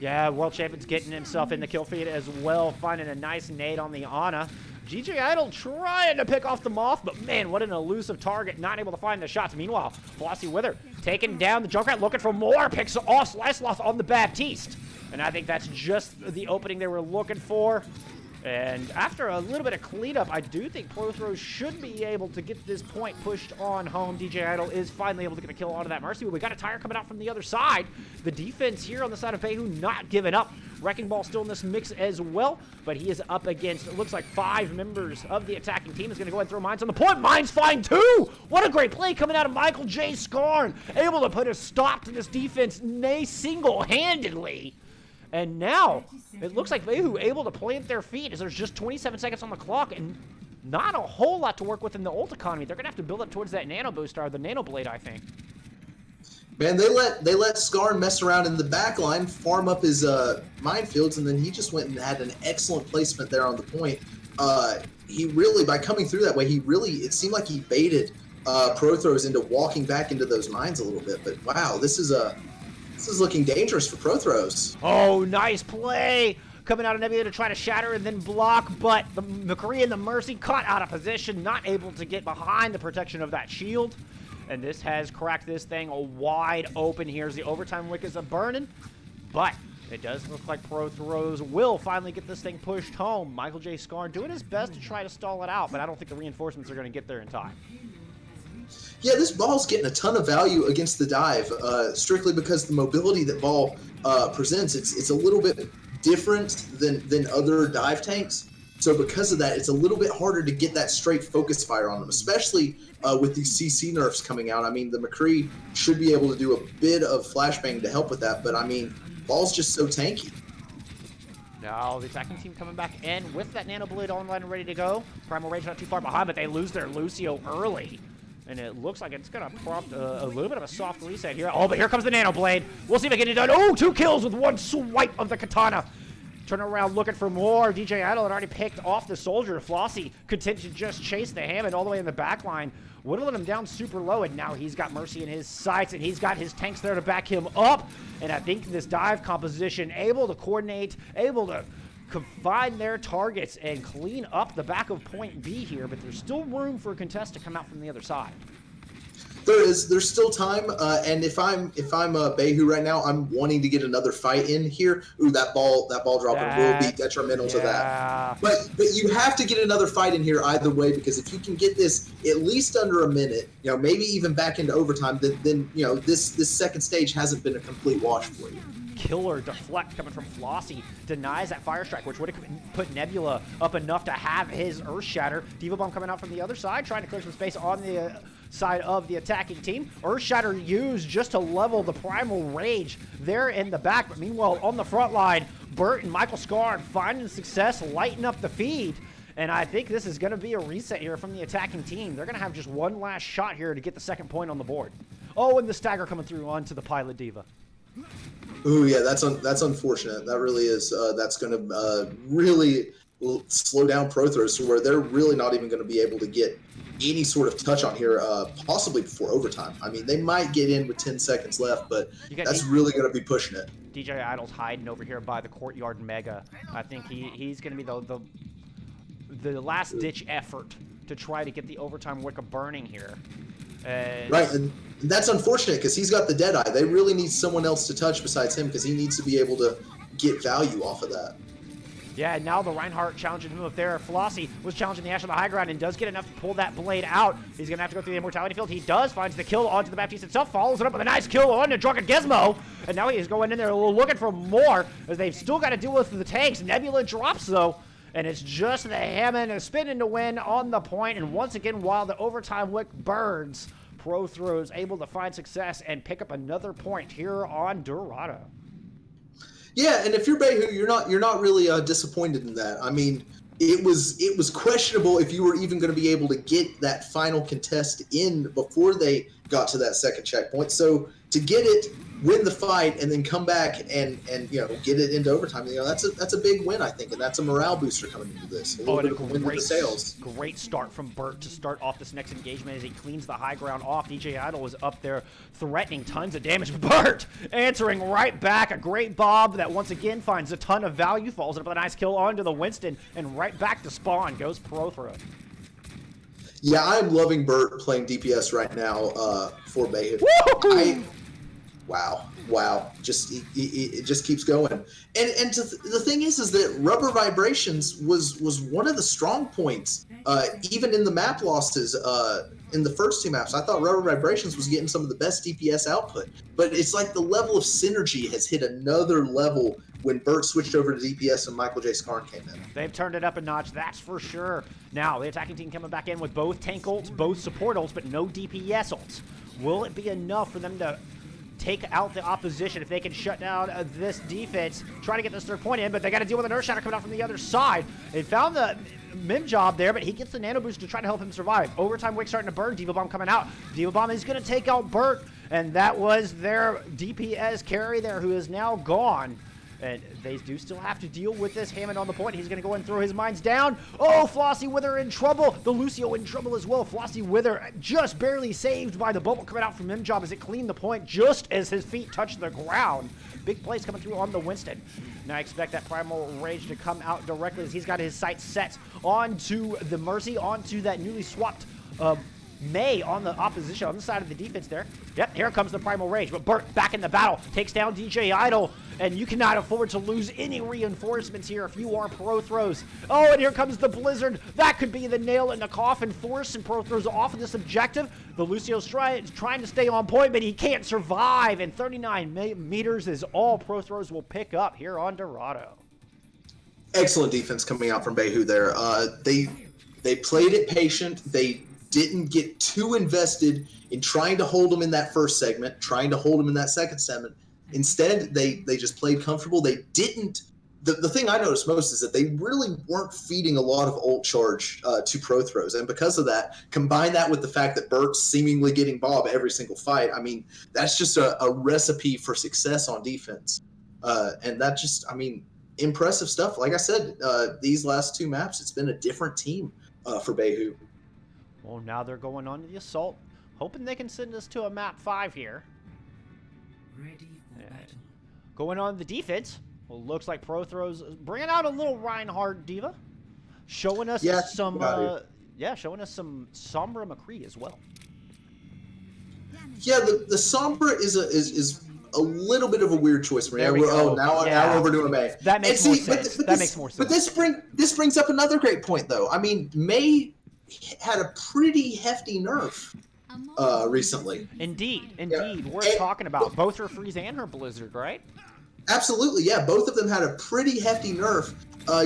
Yeah, World Champion's getting himself in the kill feed as well, finding a nice nade on the Ana. DJ Idol trying to pick off the Moth, but man, what an elusive target, not able to find the shots. Meanwhile, Flossie Wither taking down the Junkrat, looking for more, picks off Sliceloth on the Baptiste. And I think that's just the opening they were looking for. And after a little bit of cleanup, I do think Pro Throws should be able to get this point pushed on home. DJ Idol is finally able to get a kill onto that Mercy, but we got a tire coming out from the other side. The defense here on the side of Baihu not giving up. Wrecking Ball still in this mix as well, but he is up against, it looks like 5 members of the attacking team. Is going to go ahead and throw mines on the point. Mines find 2! What a great play coming out of Michael J. Scarn. Able to put a stop to this defense, nay, single-handedly. And now, it looks like Baihu able to plant their feet as there's just 27 seconds on the clock and not a whole lot to work with in the ult economy. They're going to have to build up towards that Nano Boost or the Nano Blade, I think. Man, they let Scarn mess around in the back line, farm up his minefields, and then he just went and had an excellent placement there on the point. He really, by coming through that way, it seemed like he baited Pro Throws into walking back into those mines a little bit. But wow, this is looking dangerous for Pro Throws. Oh, nice play. Coming out of Nebula to try to shatter and then block, but the McCree and the Mercy caught out of position, not able to get behind the protection of that shield. And this has cracked this thing wide open here as the overtime wickets are burning. But it does look like Pro Throws will finally get this thing pushed home. Michael J. Scarn doing his best to try to stall it out, but I don't think the reinforcements are going to get there in time. Yeah, this ball's getting a ton of value against the dive, strictly because the mobility that ball presents, it's a little bit different than other dive tanks. So because of that, it's a little bit harder to get that straight focus fire on them, especially with these CC nerfs coming out. I mean, the McCree should be able to do a bit of flashbang to help with that, but I mean, ball's just so tanky. Now the attacking team coming back in with that Nano Blade online and ready to go. Primal Rage not too far behind, but they lose their Lucio early. And it looks like it's going to prompt a little bit of a soft reset here. Oh, but here comes the Nano Blade. We'll see if they get it done. Oh, 2 kills with 1 swipe of the Katana. Turning around looking for more. DJ Idol had already picked off the Soldier. Flossie content to just chase the Hammond all the way in the back line. Would have let him down super low, and now he's got Mercy in his sights, and he's got his tanks there to back him up. And I think this dive composition, able to coordinate, able to find their targets and clean up the back of point B here, but there's still room for a contest to come out from the other side. There's still time, and if I'm Baihu right now, I'm wanting to get another fight in here. Ooh, that ball dropping will be detrimental to that. But you have to get another fight in here either way, because if you can get this at least under a minute, maybe even back into overtime, then this second stage hasn't been a complete wash for you. Killer deflect coming from Flossie, denies that fire strike, which would have put Nebula up enough to have his Earth Shatter. Diva Bomb coming out from the other side, trying to clear some space on the side of the attacking team. Earth Shatter used just to level the Primal Rage there in the back, but meanwhile on the front line, Bert and Michael Scar finding success, lighting up the feed. And I think this is going to be a reset here from the attacking team. They're going to have just one last shot here to get the second point on the board. Oh, and the stagger coming through onto the Pilot Diva. Ooh, yeah, that's unfortunate. That really is. That's going to really slow down Pro Throws to where they're really not even going to be able to get any sort of touch on here, possibly before overtime. I mean, they might get in with 10 seconds left, but that's really going to be pushing it. DJ Idol's hiding over here by the Courtyard Mega. I think he's going to be the last-ditch effort to try to get the overtime wick burning here. Right, and that's unfortunate because he's got the Deadeye. They really need someone else to touch besides him because he needs to be able to get value off of that. Yeah, now the Reinhardt challenging him up there. Flossie was challenging the Ash on the high ground and does get enough to pull that blade out. He's going to have to go through the Immortality Field. He does, finds the kill onto the Baptiste itself, follows it up with a nice kill on the Drunken Gizmo. And now he is going in there looking for more as they've still got to deal with the tanks. Nebula drops, though. And it's just the Hammond spinning to win on the point. And once again, while the overtime wick burns, Pro Throws able to find success and pick up another point here on Dorado. Yeah, and if you're Baihu, you're not really disappointed in that. I mean, it was questionable if you were even going to be able to get that final contest in before they got to that second checkpoint. So to get it, win the fight, and then come back and get it into overtime, that's a big win, I think, and that's a morale booster coming into this. And a great start from Bert to start off this next engagement as he cleans the high ground off. DJ Idol was up there threatening tons of damage. Bert answering right back, a great bob that once again finds a ton of value, falls up with a nice kill onto the Winston, and right back to spawn goes Pro Throw. Yeah, I'm loving Bert playing DPS right now for Baihu. Wow. It just keeps going. And the thing is that Rubber Vibrations was one of the strong points, even in the map losses in the first two maps. I thought Rubber Vibrations was getting some of the best DPS output. But it's like the level of synergy has hit another level when Bert switched over to DPS and Michael J. Skarn came in. They've turned it up a notch, that's for sure. Now, the attacking team coming back in with both tank ults, both support ults, but no DPS ults. Will it be enough for them to take out the opposition if they can shut down this defense, try to get this third point in, but they got to deal with an Earth Shatter coming out from the other side. They found the Mim job there, but he gets the Nano Boost to try to help him survive. Overtime wick starting to burn, Diva Bomb coming out. Diva Bomb is going to take out Bert, and that was their DPS carry there, who is now gone. And they do still have to deal with this Hammond on the point. He's going to go and throw his mines down. Oh, Flossie Wither in trouble. The Lucio in trouble as well. Flossie Wither just barely saved by the bubble coming out from Mimjob as it cleaned the point just as his feet touched the ground. Big plays coming through on the Winston. Now I expect that Primal Rage to come out directly as he's got his sights set onto the Mercy, onto that newly swapped May on the opposition, on the side of the defense there. Yep, here comes the Primal Rage, but Bert back in the battle, takes down DJ Idol, and you cannot afford to lose any reinforcements here if you are Pro Throws. Oh, and here comes the Blizzard. That could be the nail in the coffin, forcing Pro Throws off of this objective. The Lucio's trying to stay on point, but he can't survive, and 39 meters is all Pro Throws will pick up here on Dorado. Excellent defense coming out from Baihu there. They played it patient. They didn't get too invested in trying to hold them in that first segment, trying to hold them in that second segment. Instead, they just played comfortable. They didn't. The thing I noticed most is that they really weren't feeding a lot of ult charge to Pro Throws. And because of that, combine that with the fact that Bert's seemingly getting Bob every single fight, I mean, that's just a recipe for success on defense. And that just, I mean, impressive stuff. Like I said, these last two maps, it's been a different team for Baihu. Well, now they're going on to the assault, hoping they can send us to a map 5 here. Ready for battle. Going on the defense, well, looks like Pro Throws bringing out a little Reinhardt Diva, showing us showing us some Sombra McCree as well. Yeah, the Sombra is a little bit of a weird choice for me. There we go. Now we're overdoing May. That makes more sense. That makes more sense. But this brings up another great point, though. I mean, May had a pretty hefty nerf recently. Indeed. Yeah. We're talking about both her freeze and her blizzard, right? Absolutely, yeah. Both of them had a pretty hefty nerf,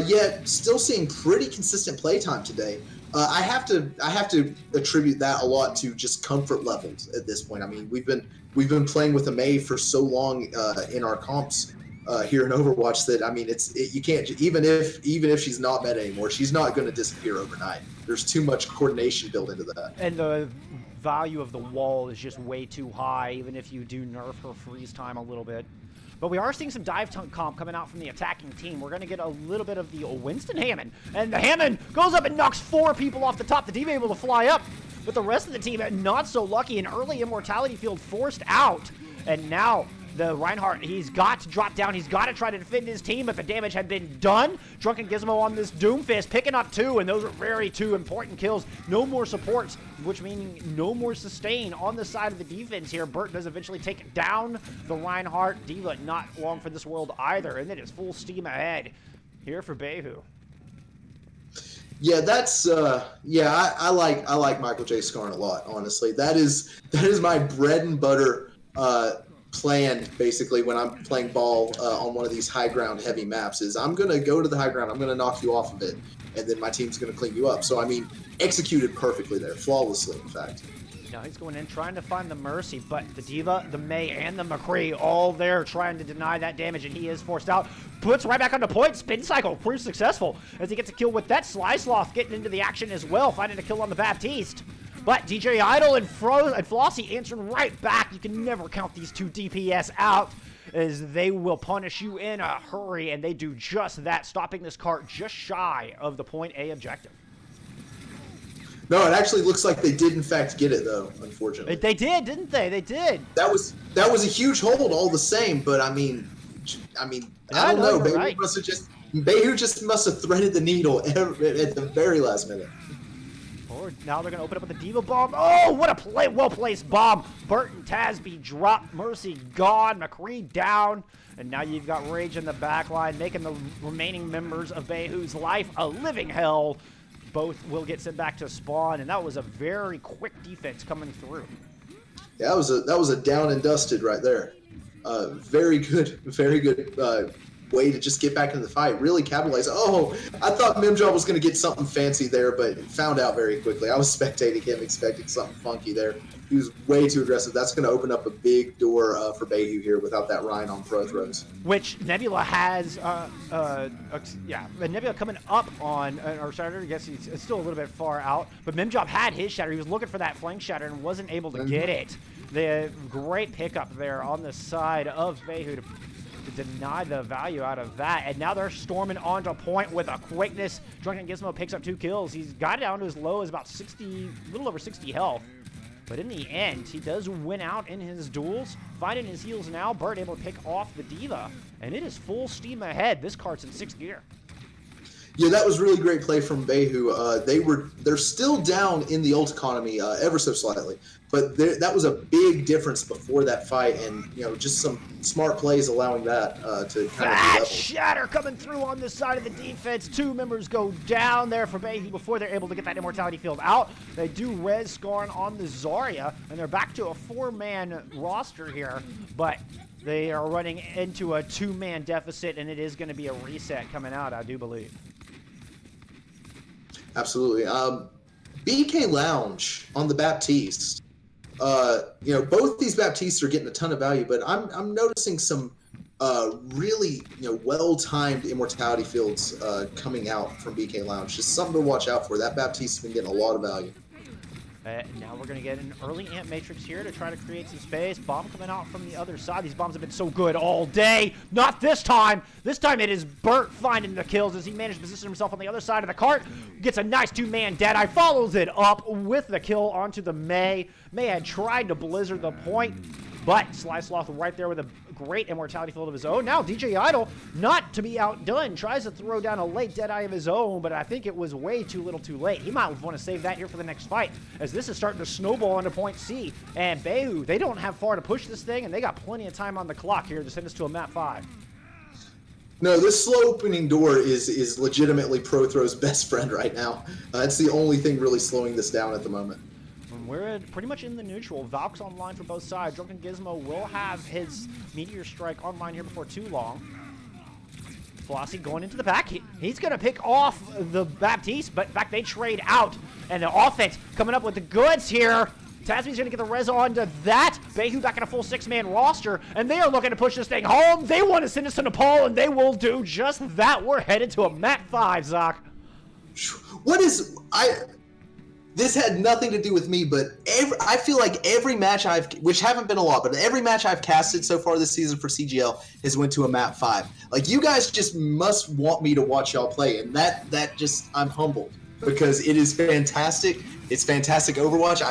yet still seeing pretty consistent playtime today. I have to attribute that a lot to just comfort levels at this point. I mean, we've been playing with a Mei for so long in our comps here in Overwatch that, I mean, you can't, even if she's not meta anymore, she's not going to disappear overnight. There's too much coordination built into that. And the value of the wall is just way too high, even if you do nerf her freeze time a little bit. But we are seeing some dive comp coming out from the attacking team. We're going to get a little bit of the Winston Hammond. And the Hammond goes up and knocks 4 people off the top. The Diva able to fly up. But the rest of the team not so lucky. An early immortality field forced out. And now the Reinhardt, he's got to drop down. He's got to try to defend his team, but the damage had been done. Drunken Gizmo on this Doomfist, picking up 2, and those are very 2 important kills. No more supports, which meaning no more sustain on the side of the defense here. Burt does eventually take down the Reinhardt. Diva not long for this world either, and it is full steam ahead here for Baihu. Yeah, that's I like Michael J. Scarn a lot, honestly. That is my bread and butter plan, basically, when I'm playing ball on one of these high ground heavy maps. Is I'm gonna go to the high ground, I'm gonna knock you off of it, and then my team's gonna clean you up. So I mean, executed perfectly there, flawlessly, in fact. Now he's going in trying to find the Mercy, but the Diva, the Mei, and the McCree all there trying to deny that damage, and he is forced out. Puts right back on the point. Spin cycle proves successful as he gets a kill with that. Sly Sloth getting into the action as well, finding a kill on the Baptiste. But DJ Idol and Flossie answering right back. You can never count these 2 DPS out, as they will punish you in a hurry, and they do just that, stopping this cart just shy of the point A objective. No, it actually looks like they did in fact get it, though, unfortunately. They did, didn't they? They did. That was a huge hold all the same, but I mean, I don't know. Baihu just must have threaded the needle at the very last minute. Or now they're going to open up with a Diva bomb. Oh, what a play! Well-placed bomb. Burton Tasby dropped. Mercy gone. McCree down. And now you've got Rage in the back line, making the remaining members of Baihu's life a living hell. Both will get sent back to spawn, and that was a very quick defense coming through. Yeah, that was a down and dusted right there. Very good way to just get back into the fight. Really capitalize. Oh, I thought Mimjob was going to get something fancy there, but found out very quickly. I was spectating him, expecting something funky there. He was way too aggressive. That's going to open up a big door for Baihu here without that Ryan on pro throws. Which Nebula has, Nebula coming up on our Shatter. I guess it's still a little bit far out, but Mimjob had his Shatter. He was looking for that flank Shatter and wasn't able to get it. The great pickup there on the side of Baihu to deny the value out of that, and now they're storming onto point with a quickness. Drunken Gizmo picks up 2 kills. He's got it down to as low as about 60, a little over 60 health. But in the end, he does win out in his duels. Finding his heals now, Burt able to pick off the Diva, and it is full steam ahead. This cart's in 6th gear. Yeah, that was really great play from Baihu. They're still down in the ult economy ever so slightly, but that was a big difference before that fight, and just some smart plays allowing that to kind of be level. Shatter coming through on this side of the defense. 2 members go down there for Baihu before they're able to get that immortality field out. They do res Skarn on the Zarya, and they're back to a 4-man roster here, but they are running into a 2-man deficit, and it is going to be a reset coming out, I do believe. Absolutely. BK Lounge on the Baptiste. Both these Baptistes are getting a ton of value, but I'm noticing some really well-timed immortality fields coming out from BK Lounge. Just something to watch out for. That Baptiste has been getting a lot of value. Now we're going to get an early Amp Matrix here to try to create some space. Bomb coming out from the other side. These bombs have been so good all day. Not this time. This time it is Burt finding the kills as he managed to position himself on the other side of the cart. Gets a nice 2-man Deadeye. Follows it up with the kill onto the Mei. Mei had tried to blizzard the point, but Sly Sloth right there with a great immortality field of his own. Now DJ Idol, not to be outdone, tries to throw down a late Deadeye of his own, but I think it was way too little too late. He might want to save that here for the next fight, as this is starting to snowball into point C. And Baihu, they don't have far to push this thing, and they got plenty of time on the clock here to send us to a map 5. No, this slow opening door is legitimately Prothrow's best friend right now. It's the only thing really slowing this down at the moment. When we're pretty much in the neutral, Valk's online for both sides. Drunken Gizmo will have his Meteor Strike online here before too long. Flossie going into the back. He's going to pick off the Baptiste, but in fact, they trade out. And the offense coming up with the goods here. Tasby's going to get the res onto that. Baihu back in a full 6-man roster, and they are looking to push this thing home. They want to send us to Nepal, and they will do just that. We're headed to a map 5, Zoc. This had nothing to do with me, but I feel like every match which haven't been a lot, but every match I've casted so far this season for CGL has went to a map 5. Like, you guys just must want me to watch y'all play, and that just, I'm humbled, because it is fantastic. It's fantastic Overwatch.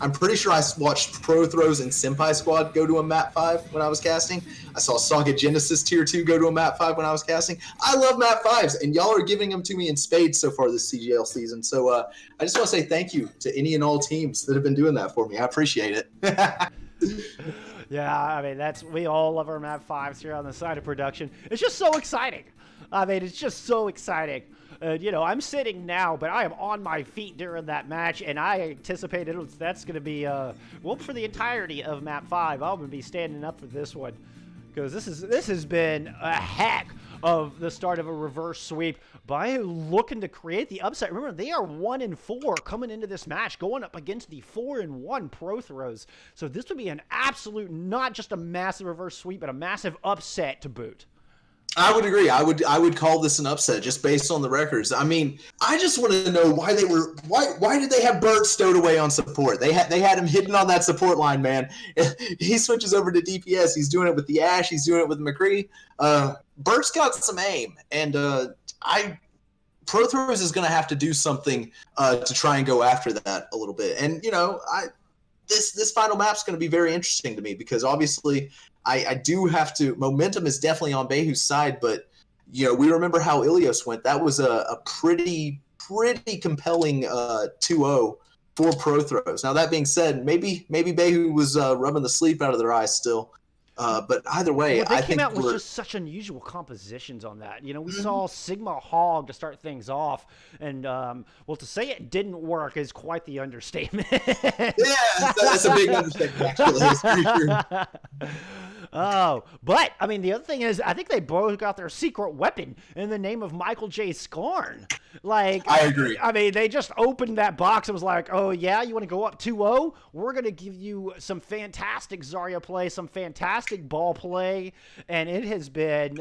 I'm pretty sure I watched Pro Throws and Senpai Squad go to a map 5 when I was casting. I saw Saga Genesis Tier 2 go to a map 5 when I was casting. I love map 5s, and y'all are giving them to me in spades so far this CGL season. So I just want to say thank you to any and all teams that have been doing that for me. I appreciate it. Yeah, I mean, we all love our map 5s here on the side of production. It's just so exciting. I mean, it's just so exciting. You know, I'm sitting now, but I am on my feet during that match, and I anticipate that's going to be, well, for the entirety of map 5, I'm going to be standing up for this one, because this has been a heck of the start of a reverse sweep. Baihu looking to create the upset. Remember, they are 1-4 coming into this match, going up against the 4-1 Pro Throws. So this would be an absolute, not just a massive reverse sweep, but a massive upset to boot. I would agree. I would call this an upset just based on the records. I mean, I just want to know why did they have Bert stowed away on support? They had him hidden on that support line, man. He switches over to DPS. He's doing it with the Ash. He's doing it with McCree. Bert's got some aim, and Pro Throws is going to have to do something to try and go after that a little bit. And you know, this final map's going to be very interesting to me, because obviously I do have to. Momentum is definitely on Baihu's side, but you know, we remember how Ilios went. That was a pretty compelling 2-0 for Pro Throws. Now that being said, maybe Baihu was rubbing the sleep out of their eyes still. But either way, I think came out with just such unusual compositions on that. You know, we saw Sigma Hog to start things off, and well, to say it didn't work is quite the understatement. Yeah, that's a big understatement, actually. Oh, but I mean, the other thing is, I think they both got their secret weapon in the name of Michael J. Skarn. Like, I agree. I mean, they just opened that box and was like, "Oh yeah, you want to go up 2-0? We're gonna give you some fantastic Zarya play, some fantastic ball play," and it has been,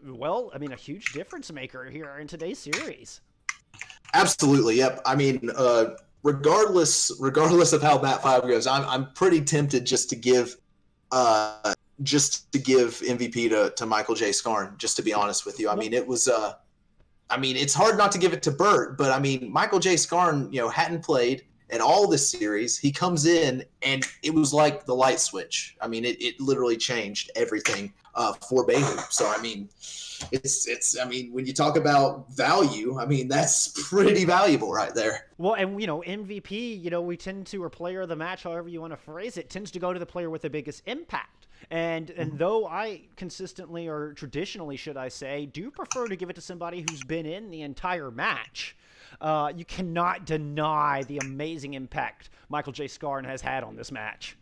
well, I mean, a huge difference maker here in today's series. Absolutely, yep. I mean, regardless of how Map 5 goes, I'm pretty tempted just to give MVP to Michael J. Skarn, just to be honest with you. I mean, it was I mean, it's hard not to give it to Bert, but I mean, Michael J. Skarn, you know, hadn't played at all this series. He comes in and it was like the light switch. I mean, it literally changed everything for Baihu. So I mean, it's I mean, when you talk about value, I mean, that's pretty valuable right there. Well, and you know, MVP, you know, we tend to, or player of the match, however you want to phrase it, tends to go to the player with the biggest impact. And though I consistently, or traditionally should I say, do prefer to give it to somebody who's been in the entire match, you cannot deny the amazing impact Michael J. Skarn has had on this match.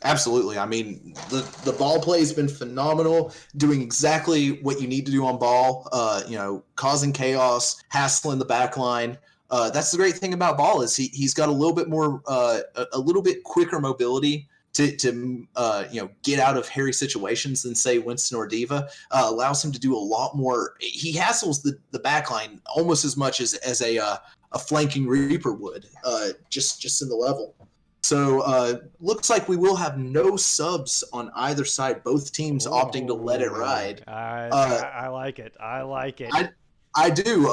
Absolutely. I mean, the ball play has been phenomenal, doing exactly what you need to do on ball, you know, causing chaos, hassling the back line. That's the great thing about ball, is he's got a little bit more, a little bit quicker mobility to you know, get out of hairy situations than, say, Winston or Diva. Allows him to do a lot more. He hassles the back line almost as much as a flanking Reaper would, just in the level. So looks like we will have no subs on either side. Both teams opting to let it ride. I like it. I like it. I do.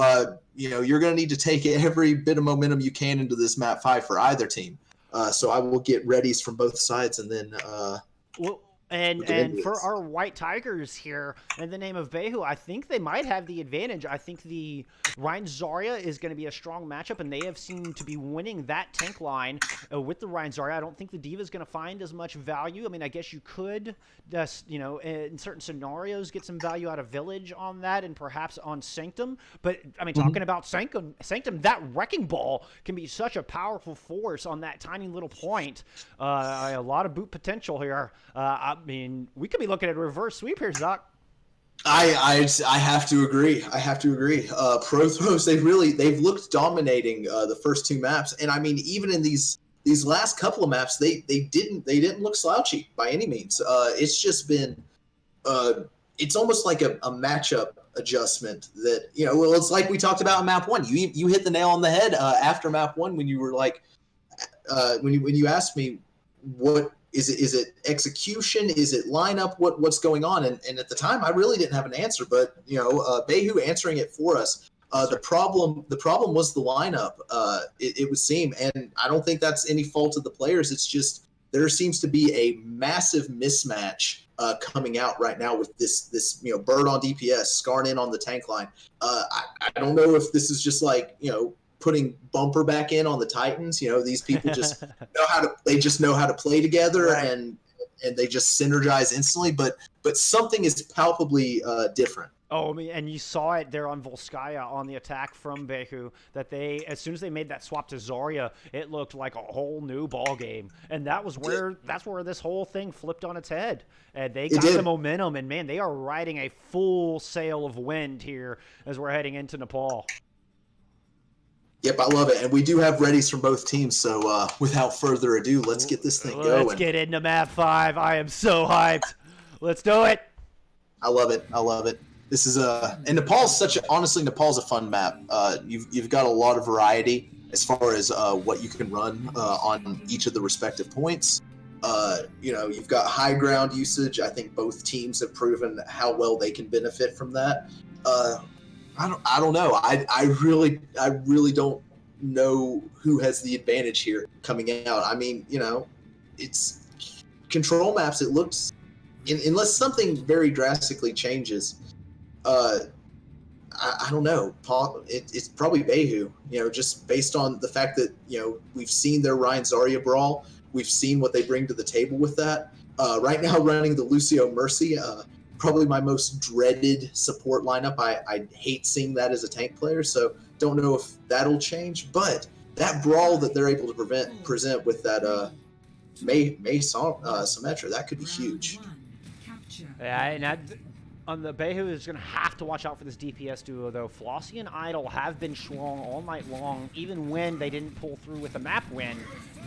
You know, you're going to need to take every bit of momentum you can into this map 5 for either team. So I will get readies from both sides, and then. And for our White Tigers here, in the name of Baihu, I think they might have the advantage. I think the Ryan Zarya is going to be a strong matchup, and they have seemed to be winning that tank line with the Ryan Zarya. I don't think the D.Va is going to find as much value. I mean, I guess you could, just, you know, in certain scenarios, get some value out of Village on that and perhaps on Sanctum. But, I mean, talking about Sanctum, that Wrecking Ball can be such a powerful force on that tiny little point. A lot of boot potential here. I mean, we could be looking at a reverse sweep here, Zach. I have to agree. I have to agree. Prothros, they've looked dominating the first 2 maps, and I mean, even in these last couple of maps, they didn't look slouchy by any means. It's just been it's almost like a matchup adjustment that, you know, well, it's like we talked about in map 1. You hit the nail on the head after map 1 when you were like when you asked me what. Is it execution? Is it lineup? What's going on? And at the time, I really didn't have an answer. But you know, Baihu answering it for us. The problem was the lineup. It would seem, and I don't think that's any fault of the players. It's just there seems to be a massive mismatch coming out right now with this you know, Bird on DPS, Skarn on the tank line. I don't know if this is just like, you know, putting Bumper back in on the Titans. You know, these people just know how to play together, right, and they just synergize instantly. But something is palpably different. Oh, I mean, and you saw it there on Volskaya on the attack from Baihu, that they, as soon as they made that swap to Zarya, it looked like a whole new ball game. And that's where this whole thing flipped on its head. And they got the momentum, and man, they are riding a full sail of wind here as we're heading into Nepal. Yep, I love it. And we do have readies from both teams, so without further ado, let's get this thing going. Let's get into map 5. I am so hyped. Let's do it. I love it. I love it. This is and Nepal's honestly, Nepal's a fun map. You've got a lot of variety as far as what you can run on each of the respective points. You know, you've got high ground usage. I think both teams have proven how well they can benefit from that. I don't know. I really don't know who has the advantage here coming out. I mean, you know, it's control maps. It looks, unless something very drastically changes, I don't know. It's probably Baihu. You know, just based on the fact that, you know, we've seen their Ryan Zarya brawl. We've seen what they bring to the table with that. Right now, running the Lucio Mercy. Probably my most dreaded support lineup. I hate seeing that as a tank player, so don't know if that'll change. But that brawl that they're able to present with that May Symmetra, that could be huge. Yeah, and on the Baihu is going to have to watch out for this DPS duo, though. Flossie and Idol have been strong all night long, even when they didn't pull through with the map win.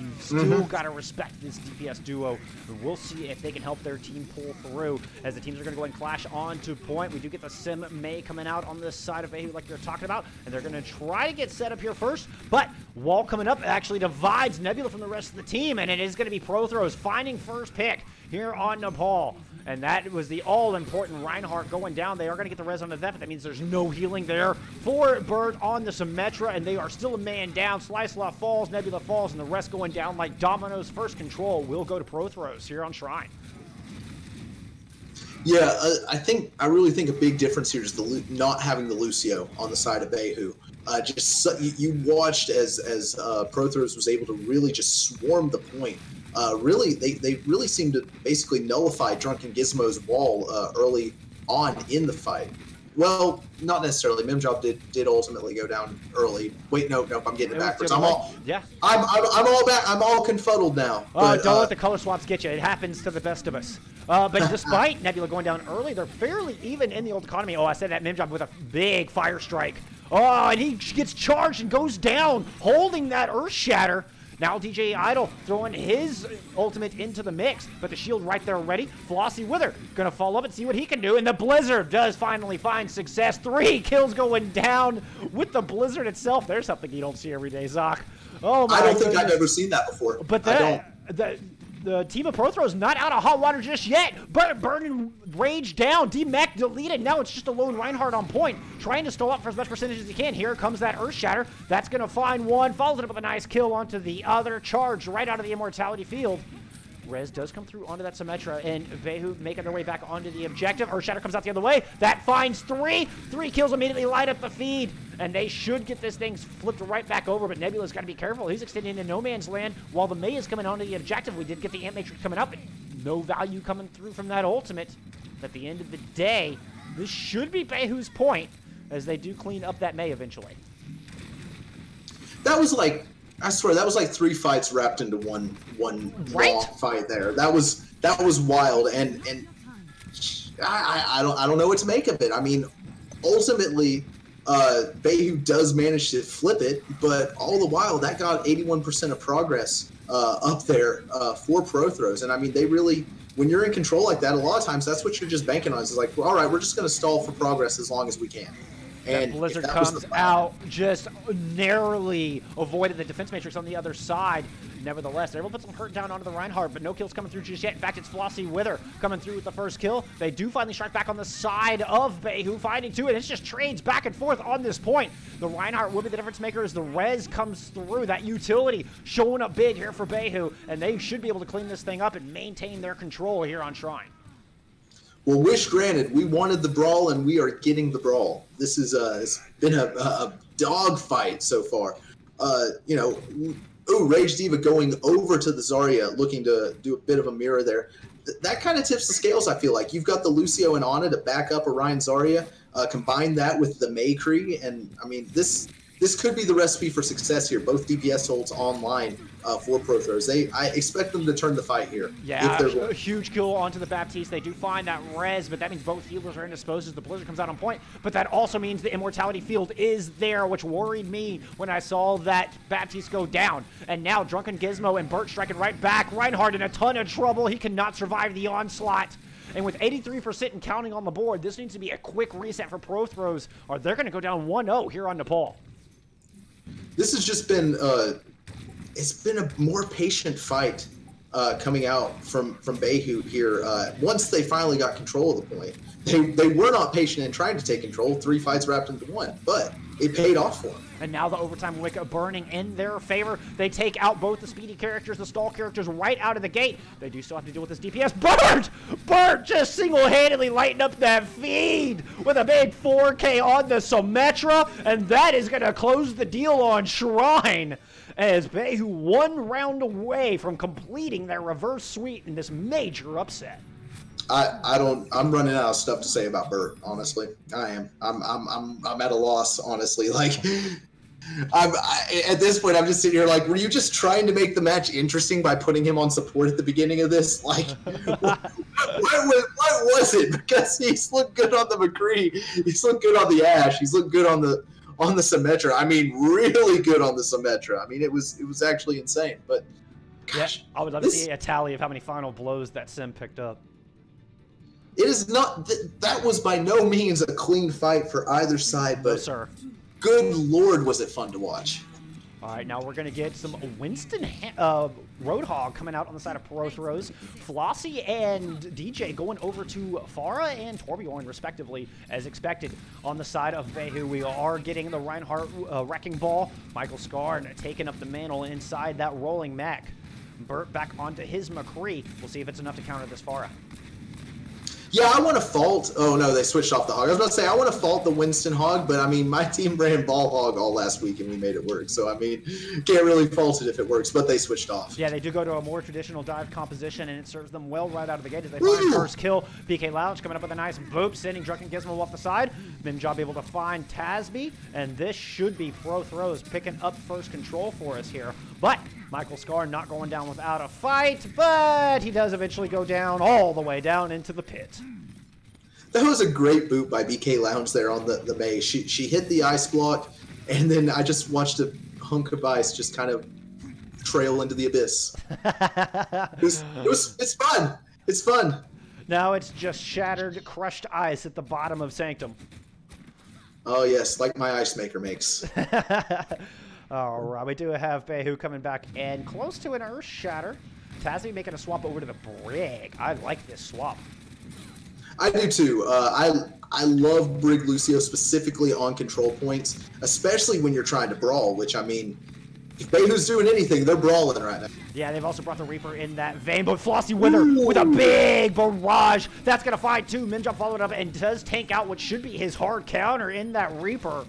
You've still got to respect this DPS duo. And we'll see if they can help their team pull through, as the teams are going to go and clash onto point. We do get the Sim May coming out on this side of Baihu like you're talking about, and they're going to try to get set up here first, but Wall coming up actually divides Nebula from the rest of the team, and it is going to be Prothros finding first pick here on Nepal. And that was the all-important Reinhardt going down. They are going to get the res on the that, but that means there's no healing there for Bird on the Symmetra, and they are still a man down. Slicelot falls, Nebula falls, and the rest going down like dominoes. First control will go to Prothros here on Shrine. Yeah, I really think a big difference here is not having the Lucio on the side of Baihu. You watched as Prothros was able to really just swarm the point. Really, they really seemed to basically nullify Drunken Gizmo's wall early on in the fight. Well, not necessarily. Mimjob did ultimately go down early. Wait, no, I'm getting it backwards. I'm all back. I'm all confuddled now. Don't let the color swaps get you. It happens to the best of us. But despite Nebula going down early, they're fairly even in the old economy. Oh, I said that Mimjob with a big fire strike. Oh, and he gets charged and goes down, holding that Earth Shatter. Now DJ Idol throwing his ultimate into the mix, but the shield right there ready. Flossie with her, gonna follow up and see what he can do, and the Blizzard does finally find success. 3 kills going down with the Blizzard itself. There's something you don't see every day, Zoc. Oh my I don't think I've ever seen that before. But the team of Prothros not out of hot water just yet, but burning Rage down. D-Mac deleted. Now it's just a lone Reinhardt on point, trying to stall up for as much percentage as he can. Here comes that Earth Shatter. That's going to find one. Follows it up with a nice kill onto the other. Charge right out of the Immortality field. Rez does come through onto that Symmetra, and Baihu making their way back onto the objective. Earthshatter comes out the other way. That finds 3. 3 kills immediately light up the feed, and they should get this thing flipped right back over, but Nebula's got to be careful. He's extending into no man's land while the Mei is coming onto the objective. We did get the Ant Matrix coming up, and no value coming through from that ultimate. At the end of the day, this should be Baihu's point, as they do clean up that Mei eventually. That was like, I swear, that was like 3 fights wrapped into one Right? long fight there. That was wild, and I don't know what to make of it. I mean, ultimately, Baihu does manage to flip it, but all the while that got 81% of progress up there for Pro Throws, and I mean, they really, when you're in control like that, a lot of times that's what you're just banking on. Is like, well, all right, we're just going to stall for progress as long as we can. And Blizzard comes out, just narrowly avoided the defense matrix on the other side. Nevertheless, they're able to put some hurt down onto the Reinhardt, but no kills coming through just yet. In fact, it's Flossie Wither coming through with the first kill. They do finally strike back on the side of Baihu, finding 2, and it's just trades back and forth on this point. The Reinhardt will be the difference maker as the Rez comes through. That utility showing up big here for Baihu, and they should be able to clean this thing up and maintain their control here on Shrine. Well, wish granted. We wanted the brawl, and we are getting the brawl. This is it's been a dog fight so far. You know, Rage Diva going over to the Zarya, looking to do a bit of a mirror there. That kind of tips the scales, I feel like. You've got the Lucio and Ana to back up Orion Zarya. Combine that with the Maykree, and I mean, this could be the recipe for success here. Both DPS holds online for Pro Throws. I expect them to turn the fight here. Yeah, a huge kill onto the Baptiste. They do find that res, but that means both healers are indisposed as the Blizzard comes out on point. But that also means the Immortality field is there, which worried me when I saw that Baptiste go down. And now Drunken Gizmo and Burt striking right back. Reinhardt in a ton of trouble. He cannot survive the onslaught. And with 83% and counting on the board, this needs to be a quick reset for Pro Throws, or they're going to go down 1-0 here on Nepal. This has just been it's been a more patient fight coming out from Baihu here. Once they finally got control of the point, they were not patient in trying to take control. 3 fights wrapped into 1, but it paid off for them. And now the overtime wick burning in their favor. They take out both the speedy characters, the stall characters right out of the gate. They do still have to deal with this DPS. Burt just single-handedly lighting up that feed with a big 4K on the Symmetra, and that is going to close the deal on Shrine, as Baihu 1 round away from completing their reverse sweep in this major upset. I'm running out of stuff to say about Burt, honestly. I am. I'm at a loss, honestly. Like, at this point, I'm just sitting here like, were you just trying to make the match interesting by putting him on support at the beginning of this? Like, what was it? Because he's looked good on the McCree. He's looked good on the Ashe. He's looked good on the Symmetra. I mean, really good on the Symmetra. I mean, it was actually insane. But gosh, yeah, I would love to see a tally of how many final blows that Sim picked up. It is not. That was by no means a clean fight for either side, but no, sir. Good Lord, was it fun to watch. All right, now we're going to get some Winston Roadhog coming out on the side of Pro Throws. Flossie and DJ going over to Farah and Torbjorn, respectively, as expected. On the side of Baihu, we are getting the Reinhardt Wrecking Ball. Michael Scarn taking up the mantle inside that rolling mech. Burt back onto his McCree. We'll see if it's enough to counter this Farah. Yeah, I want to fault. Oh no, they switched off the hog. I was about to say I want to fault the Winston hog, but I mean my team ran ball hog all last week and we made it work. So I mean, can't really fault it if it works. But they switched off. Yeah, they do go to a more traditional dive composition, and it serves them well right out of the gate as they find first kill. BK Lounge coming up with a nice boop, sending Drunken Gizmo off the side. Minjob able to find Tasby, and this should be Pro Throws picking up first control for us here. But Michael Scar not going down without a fight, but he does eventually go down all the way down into the pit. That was a great boot by BK Lounge there on the Mei. She hit the ice block, and then I just watched a hunk of ice just kind of trail into the abyss. It's fun. It's fun. Now it's just shattered, crushed ice at the bottom of Sanctum. Oh yes, like my ice maker makes. All right, we do have Baihu coming back in close to an Earth Shatter. Tasby making a swap over to the Brig. I like this swap. I do too. I love Brig Lucio specifically on control points, especially when you're trying to brawl, which I mean, If Baihu's doing anything, they're brawling right now. Yeah, they've also brought the Reaper in that vein, but Flossy Wither with a big barrage. That's going to find two. Minjop followed up and does tank out what should be his hard counter in that Reaper.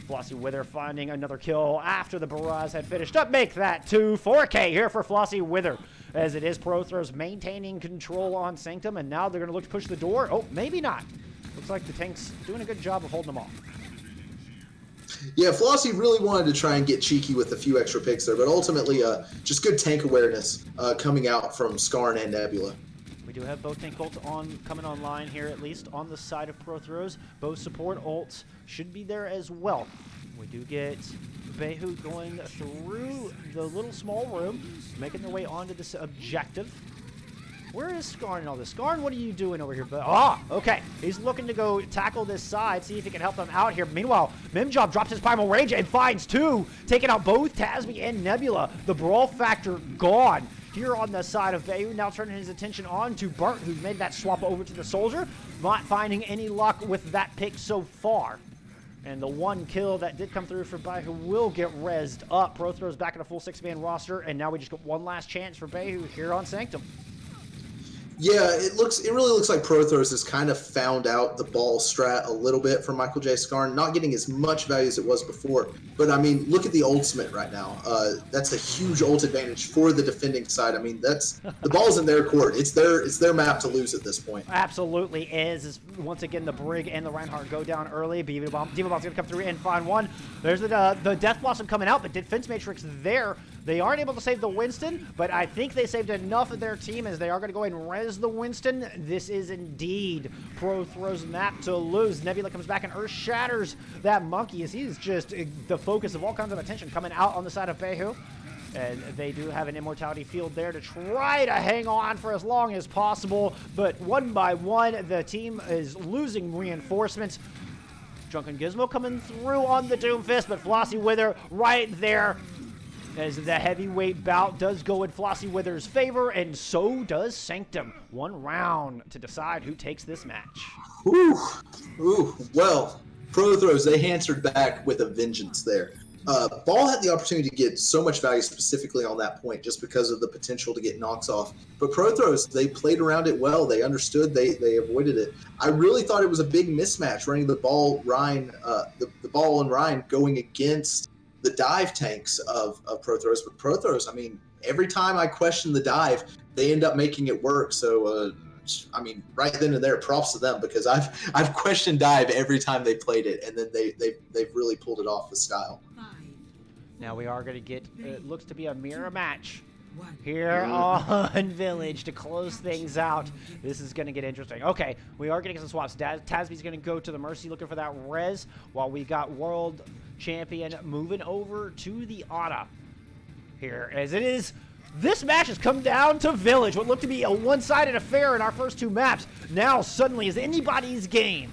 Flossy Wither finding another kill after the barrage had finished up. Make that 4K here for Flossy Wither, as it is Prothros maintaining control on Sanctum, and now they're going to look to push the door. Oh, maybe not. Looks like the tank's doing a good job of holding them off. Yeah, Flossy really wanted to try and get cheeky with a few extra picks there, but ultimately just good tank awareness coming out from Skarn and Nebula. We do have both tank ults coming online here, at least on the side of Prothros. Both support ults should be there as well. We do get Baihu going through the little small room, making their way onto this objective. Where is Skarn in all this? Skarn, what are you doing over here? Okay. He's looking to go tackle this side, see if he can help them out here. Meanwhile, Mimjob drops his Primal Rage and finds two, taking out both Tasby and Nebula. The brawl factor gone here on the side of Baihu, now turning his attention on to Bart, who's made that swap over to the Soldier. Not finding any luck with that pick so far. And the one kill that did come through for Baihu will get rezzed up. Prothros back in a full 6-man roster, and now we just got one last chance for Baihu here on Sanctum. Yeah, it really looks like Prothros has kind of found out the ball strat a little bit from Michael J. Skarn, not getting as much value as it was before. But I mean, look at the ultimate right now. That's a huge ult advantage for the defending side. I mean, the ball's in their court. It's their map to lose at this point. Absolutely is. Once again, the Brig and the Reinhardt go down early. Diva Bomb's gonna come through and find one. There's the Death Blossom coming out, but Defense Matrix there. They aren't able to save the Winston, but I think they saved enough of their team as they are going to go ahead and res the Winston. This is indeed Prothros' map to lose. Nebula comes back and Earth shatters that monkey as he's just the focus of all kinds of attention coming out on the side of Baihu. And they do have an immortality field there to try to hang on for as long as possible. But one by one, the team is losing reinforcements. Drunken Gizmo coming through on the Doomfist, but Flossy Wither right there, as the heavyweight bout does go in Flossy Wither's favor, and so does Sanctum. One round to decide who takes this match. Well, Prothros, they answered back with a vengeance there. Ball had the opportunity to get so much value specifically on that point just because of the potential to get knocks off. But Prothros, they played around it well. They understood. They avoided it. I really thought it was a big mismatch running the ball, the ball and Ryan going against the dive tanks of Prothros. But Prothros, I mean, every time I question the dive, they end up making it work. So, I mean, right then and there, props to them, because I've questioned dive every time they played it, and then they've really pulled it off with style. Now we are going to get, it looks to be a mirror match here on Village to close things out. This is going to get interesting. Okay, we are going to get some swaps. Tasby's going to go to the Mercy looking for that res, while we got World Champion moving over to the Ana here, as it is. This match has come down to Village. What looked to be a one-sided affair in our first two maps now suddenly is anybody's game.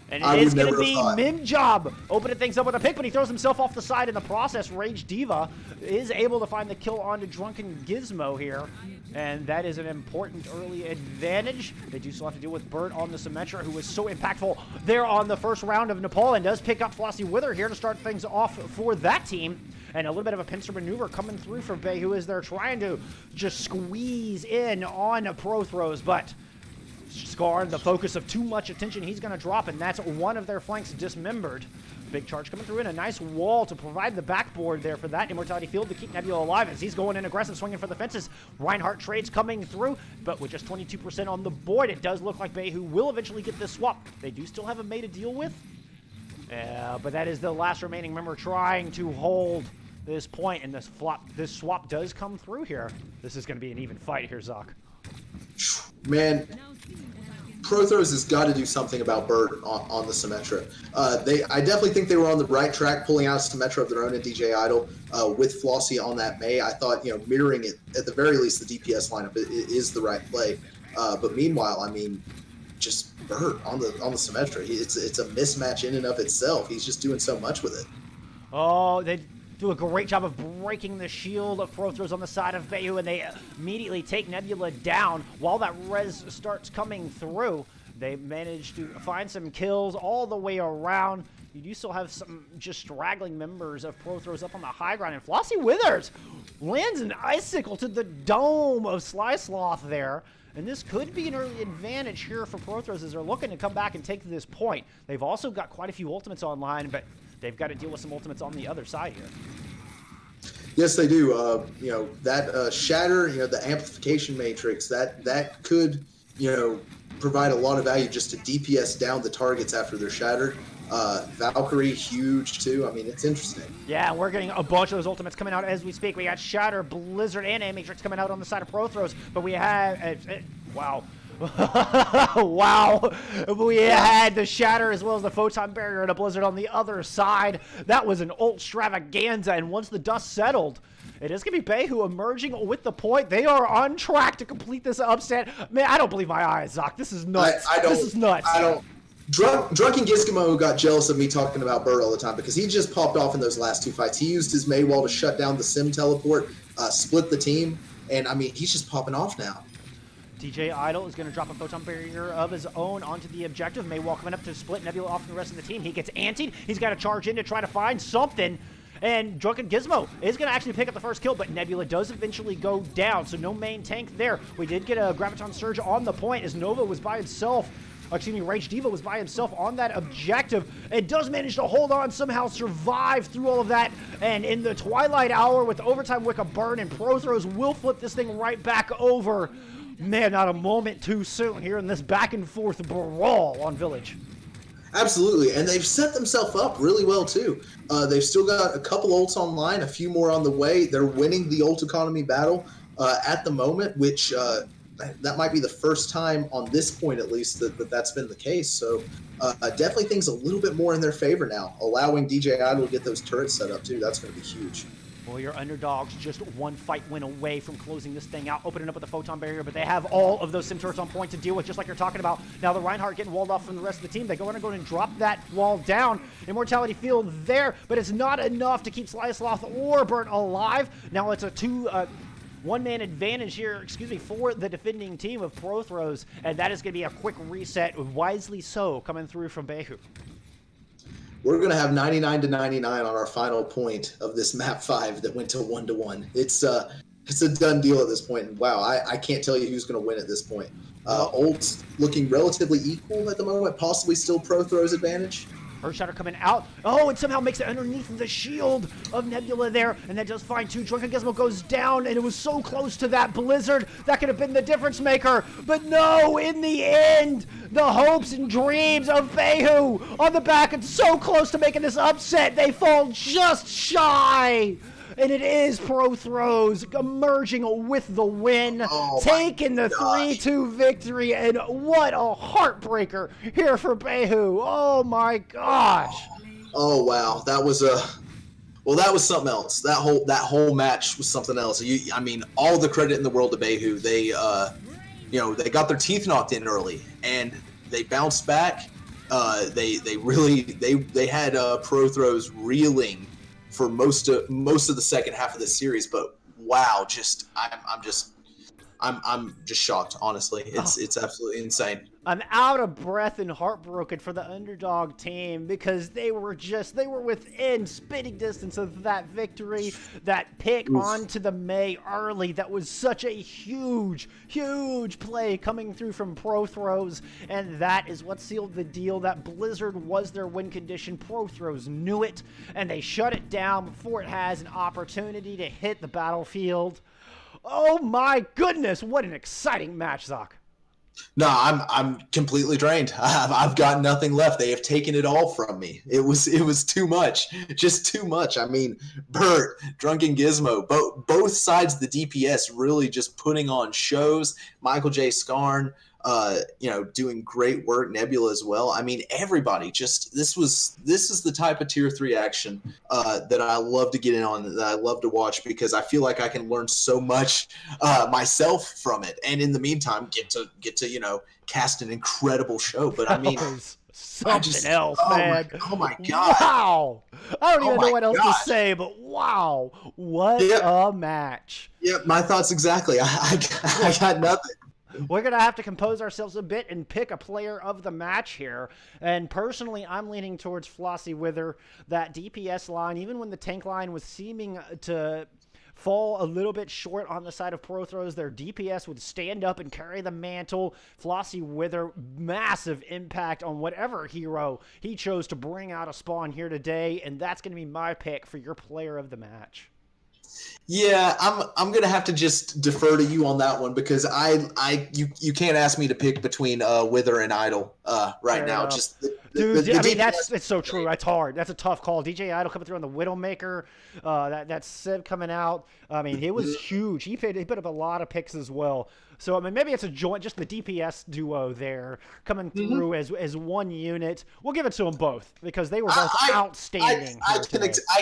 And it is going to be Mimjob opening things up with a pick, but he throws himself off the side in the process. Rage Diva is able to find the kill onto Drunken Gizmo here, and that is an important early advantage. They do still have to deal with Bert on the Symmetra, who was so impactful there on the first round of Nepal, and does pick up Flossy Wither here to start things off for that team. And a little bit of a pincer maneuver coming through for Baihu as they're trying to just squeeze in on Prothros, but Skarn, the focus of too much attention, he's going to drop, and that's one of their flanks dismembered. Big charge coming through in a nice wall to provide the backboard there for that immortality field to keep Nebula alive as he's going in aggressive, swinging for the fences. Reinhardt trades coming through, but with just 22% on the board, it does look like Baihu will eventually get this swap. They do still have a May to deal with, but that is the last remaining member trying to hold this point, and this swap does come through here. This is going to be an even fight here, Zoc. Man, Prothros has got to do something about Bert on the Symmetra. I definitely think they were on the right track, pulling out a Symmetra of their own in DJ Idol with Flossy on that May. I thought, mirroring it, at the very least, the DPS lineup is the right play. But meanwhile, I mean, just Bert on the Symmetra. It's a mismatch in and of itself. He's just doing so much with it. Oh, they do a great job of breaking the shield of Prothros on the side of Baihu, and they immediately take Nebula down. While that res starts coming through, they manage to find some kills all the way around. you do still have some just straggling members of Pro Throws up on the high ground, and Flossie Withers lands an icicle to the dome of Sly-Sloth there. And this could be an early advantage here for Pro Throws as they're looking to come back and take this point. They've also got quite a few ultimates online, but they've got to deal with some ultimates on the other side here. Yes, they do. You know, that shatter, you know, the amplification matrix, that could, you know, provide a lot of value just to DPS down the targets after they're shattered. Valkyrie, huge too. I mean, it's interesting. Yeah, we're getting a bunch of those ultimates coming out as we speak. We got Shatter, Blizzard, and Matrix coming out on the side of Pro Throws, but we have, wow. Wow. We had the Shatter as well as the Photon Barrier and a Blizzard on the other side. That was an ult extravaganza, and once the dust settled, it is going to be Baihu emerging with the point. They are on track to complete this upset. Man, I don't believe my eyes, Zoc. This is nuts. This is nuts. I don't. Drunken Gizmo got jealous of me talking about Bird all the time because he just popped off in those last two fights. He used his Maywall to shut down the Sim teleport, split the team, and I mean, he's just popping off now. DJ Idol is going to drop a Photon Barrier of his own onto the objective. Maywall coming up to split Nebula off from the rest of the team. He gets antied. He's got to charge in to try to find something. And Drunken Gizmo is going to actually pick up the first kill, but Nebula does eventually go down, so no main tank there. We did get a Graviton Surge on the point as Nova was by himself. Excuse me, Rage Diva was by himself on that objective and does manage to hold on, somehow survive through all of that. And in the Twilight Hour with Overtime Wicca burn, and Pro Throws will flip this thing right back over. Man, not a moment too soon here in this back and forth brawl on Village. Absolutely, and they've set themselves up really well too. They've still got a couple ults online, a few more on the way. They're winning the ult economy battle at the moment, which that might be the first time on this point at least that's been the case. So definitely things a little bit more in their favor now, allowing DJ Idol to get those turrets set up too. That's going to be huge. Well, your underdogs just one fight win away from closing this thing out, opening up with the Photon Barrier, but they have all of those Sim turrets on point to deal with, just like you're talking about. Now the Reinhardt getting walled off from the rest of the team. They go and drop that wall down. Immortality Field there, but it's not enough to keep Sly-Sloth or Burnt alive. Now it's a one-man advantage here, for the defending team of Pro Throws, and that is going to be a quick reset, wisely so, coming through from Baihu. We're going to have 99-99 on our final point of this map 5 that went to 1-1. It's a done deal at this point. And wow, I can't tell you who's going to win at this point. Ult's looking relatively equal at the moment, possibly still Pro Throws advantage. Earthshatter coming out. Oh, it somehow makes it underneath the shield of Nebula there, and that does fine too. Drunken Gizmo goes down, and it was so close to that Blizzard. That could have been the difference maker. But no, in the end, the hopes and dreams of Baihu on the back and so close to making this upset. They fall just shy. And it is Pro Throws emerging with the win, taking the 3-2 victory, and what a heartbreaker here for Baihu. Oh my gosh. Oh wow, that was something else. That whole match was something else. I mean, all the credit in the world to Baihu. They they got their teeth knocked in early and they bounced back. They had Pro Throws reeling for most of the second half of the series, but wow, I'm just shocked. Honestly, it's absolutely insane. I'm out of breath and heartbroken for the underdog team because they were within spitting distance of that victory, that pick onto the May early. That was such a huge play coming through from Pro Throws, and that is what sealed the deal. That Blizzard was their win condition. Pro Throws knew it, and they shut it down before it has an opportunity to hit the battlefield. Oh my goodness, what an exciting match, Zoc. No, I'm completely drained. I've got nothing left. They have taken it all from me. It was too much, just too much. I mean, Bert, Drunken Gizmo, both sides of the DPS really just putting on shows. Michael J. Scarn, doing great work. Nebula as well. I mean, everybody just this is the type of tier 3 action that I love to get in on, that I love to watch, because I feel like I can learn so much myself from it, and in the meantime get to cast an incrable show. But I mean, something else, man. Oh my god! Wow! I don't even know what else to say, but wow, what a match! Yep, my thoughts exactly. I got nothing. We're going to have to compose ourselves a bit and pick a player of the match here. And personally, I'm leaning towards Flossie Wither. That DPS line, even when the tank line was seeming to fall a little bit short on the side of Prothros, their DPS would stand up and carry the mantle. Flossie Wither, massive impact on whatever hero he chose to bring out a spawn here today. And that's going to be my pick for your player of the match. Yeah, I'm gonna have to just defer to you on that one because you can't ask me to pick between Wither and Idol right now. Enough. Just Dude, I mean it's so true. That's hard. That's a tough call. DJ Idol coming through on the Widowmaker. That Civ coming out. I mean, it was huge. He put up a lot of picks as well. So I mean, maybe it's a joint, just the DPS duo there coming through as one unit. We'll give it to them both because they were both outstanding. I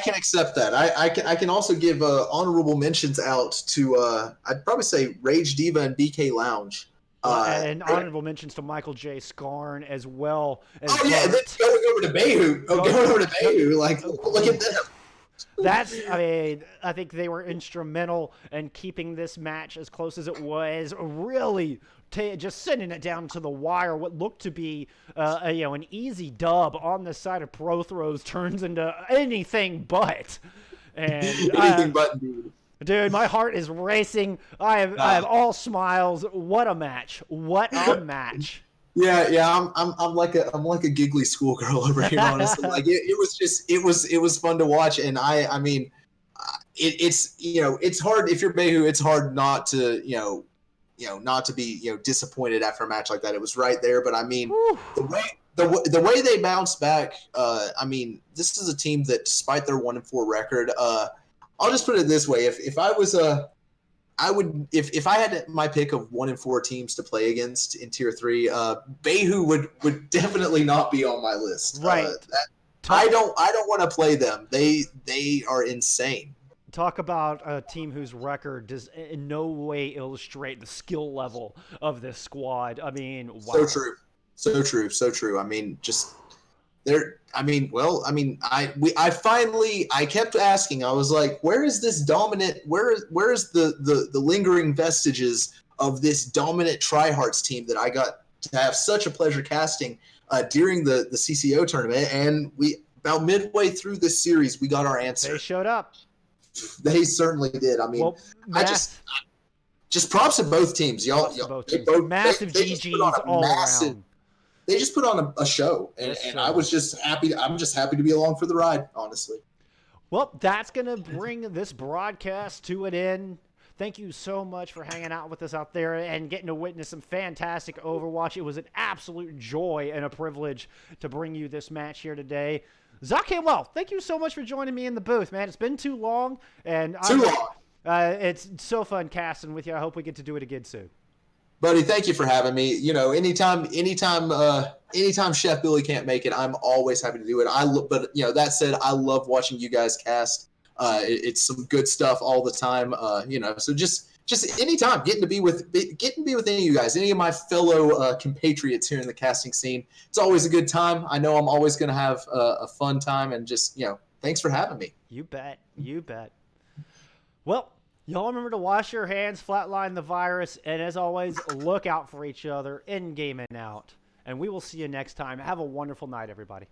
can accept that. I can also give honorable mentions out to I'd probably say Rage Diva and BK Lounge. And honorable mentions to Michael J. Scarn as well. As and then going over to Baihu. Like, look at them. I think they were instrumental in keeping this match as close as it was. Really, just sending it down to the wire. What looked to be, an easy dub on the side of Prothros turns into anything but. And anything but, dude. Dude, my heart is racing. I have all smiles. What a match! What a match! Yeah. I'm like a giggly schoolgirl over here, honestly. Like it was fun to watch, and I mean, it's hard if you're Baihu. It's hard not to not to be disappointed after a match like that. It was right there, but I mean, the way they bounced back. I mean, this is a team that, despite their 1-4 record, I'll just put it this way: if I was if I had my pick of 1-4 teams to play against in Tier 3, Baihu would definitely not be on my list. Right. I don't want to play them. They are insane. Talk about a team whose record does in no way illustrate the skill level of this squad. I mean, wow. So true. I mean, just. I kept asking. I was like, where is this dominant? Where is the lingering vestiges of this dominant Tryhards team that I got to have such a pleasure casting during the CCO tournament? And we about midway through this series, we got our answer. They showed up. They certainly did. I mean, just props to both teams, y'all. Massive GGs all around. They just put on a show, and I was just happy. I'm just happy to be along for the ride, honestly. Well, that's going to bring this broadcast to an end. Thank you so much for hanging out with us out there and getting to witness some fantastic Overwatch. It was an absolute joy and a privilege to bring you this match here today. Zach Hamwell, thank you so much for joining me in the booth, man. It's been too long, and it's so fun casting with you. I hope we get to do it again soon. Buddy, thank you for having me. Anytime Chef Billy can't make it, I'm always happy to do it. But that said, I love watching you guys cast. It's some good stuff all the time. So just anytime getting to be with any of you guys, any of my fellow compatriots here in the casting scene. It's always a good time. I know I'm always going to have a fun time, and just thanks for having me. You bet. Well. Y'all remember to wash your hands, flatline the virus, and as always, look out for each other in game and out. And we will see you next time. Have a wonderful night, everybody.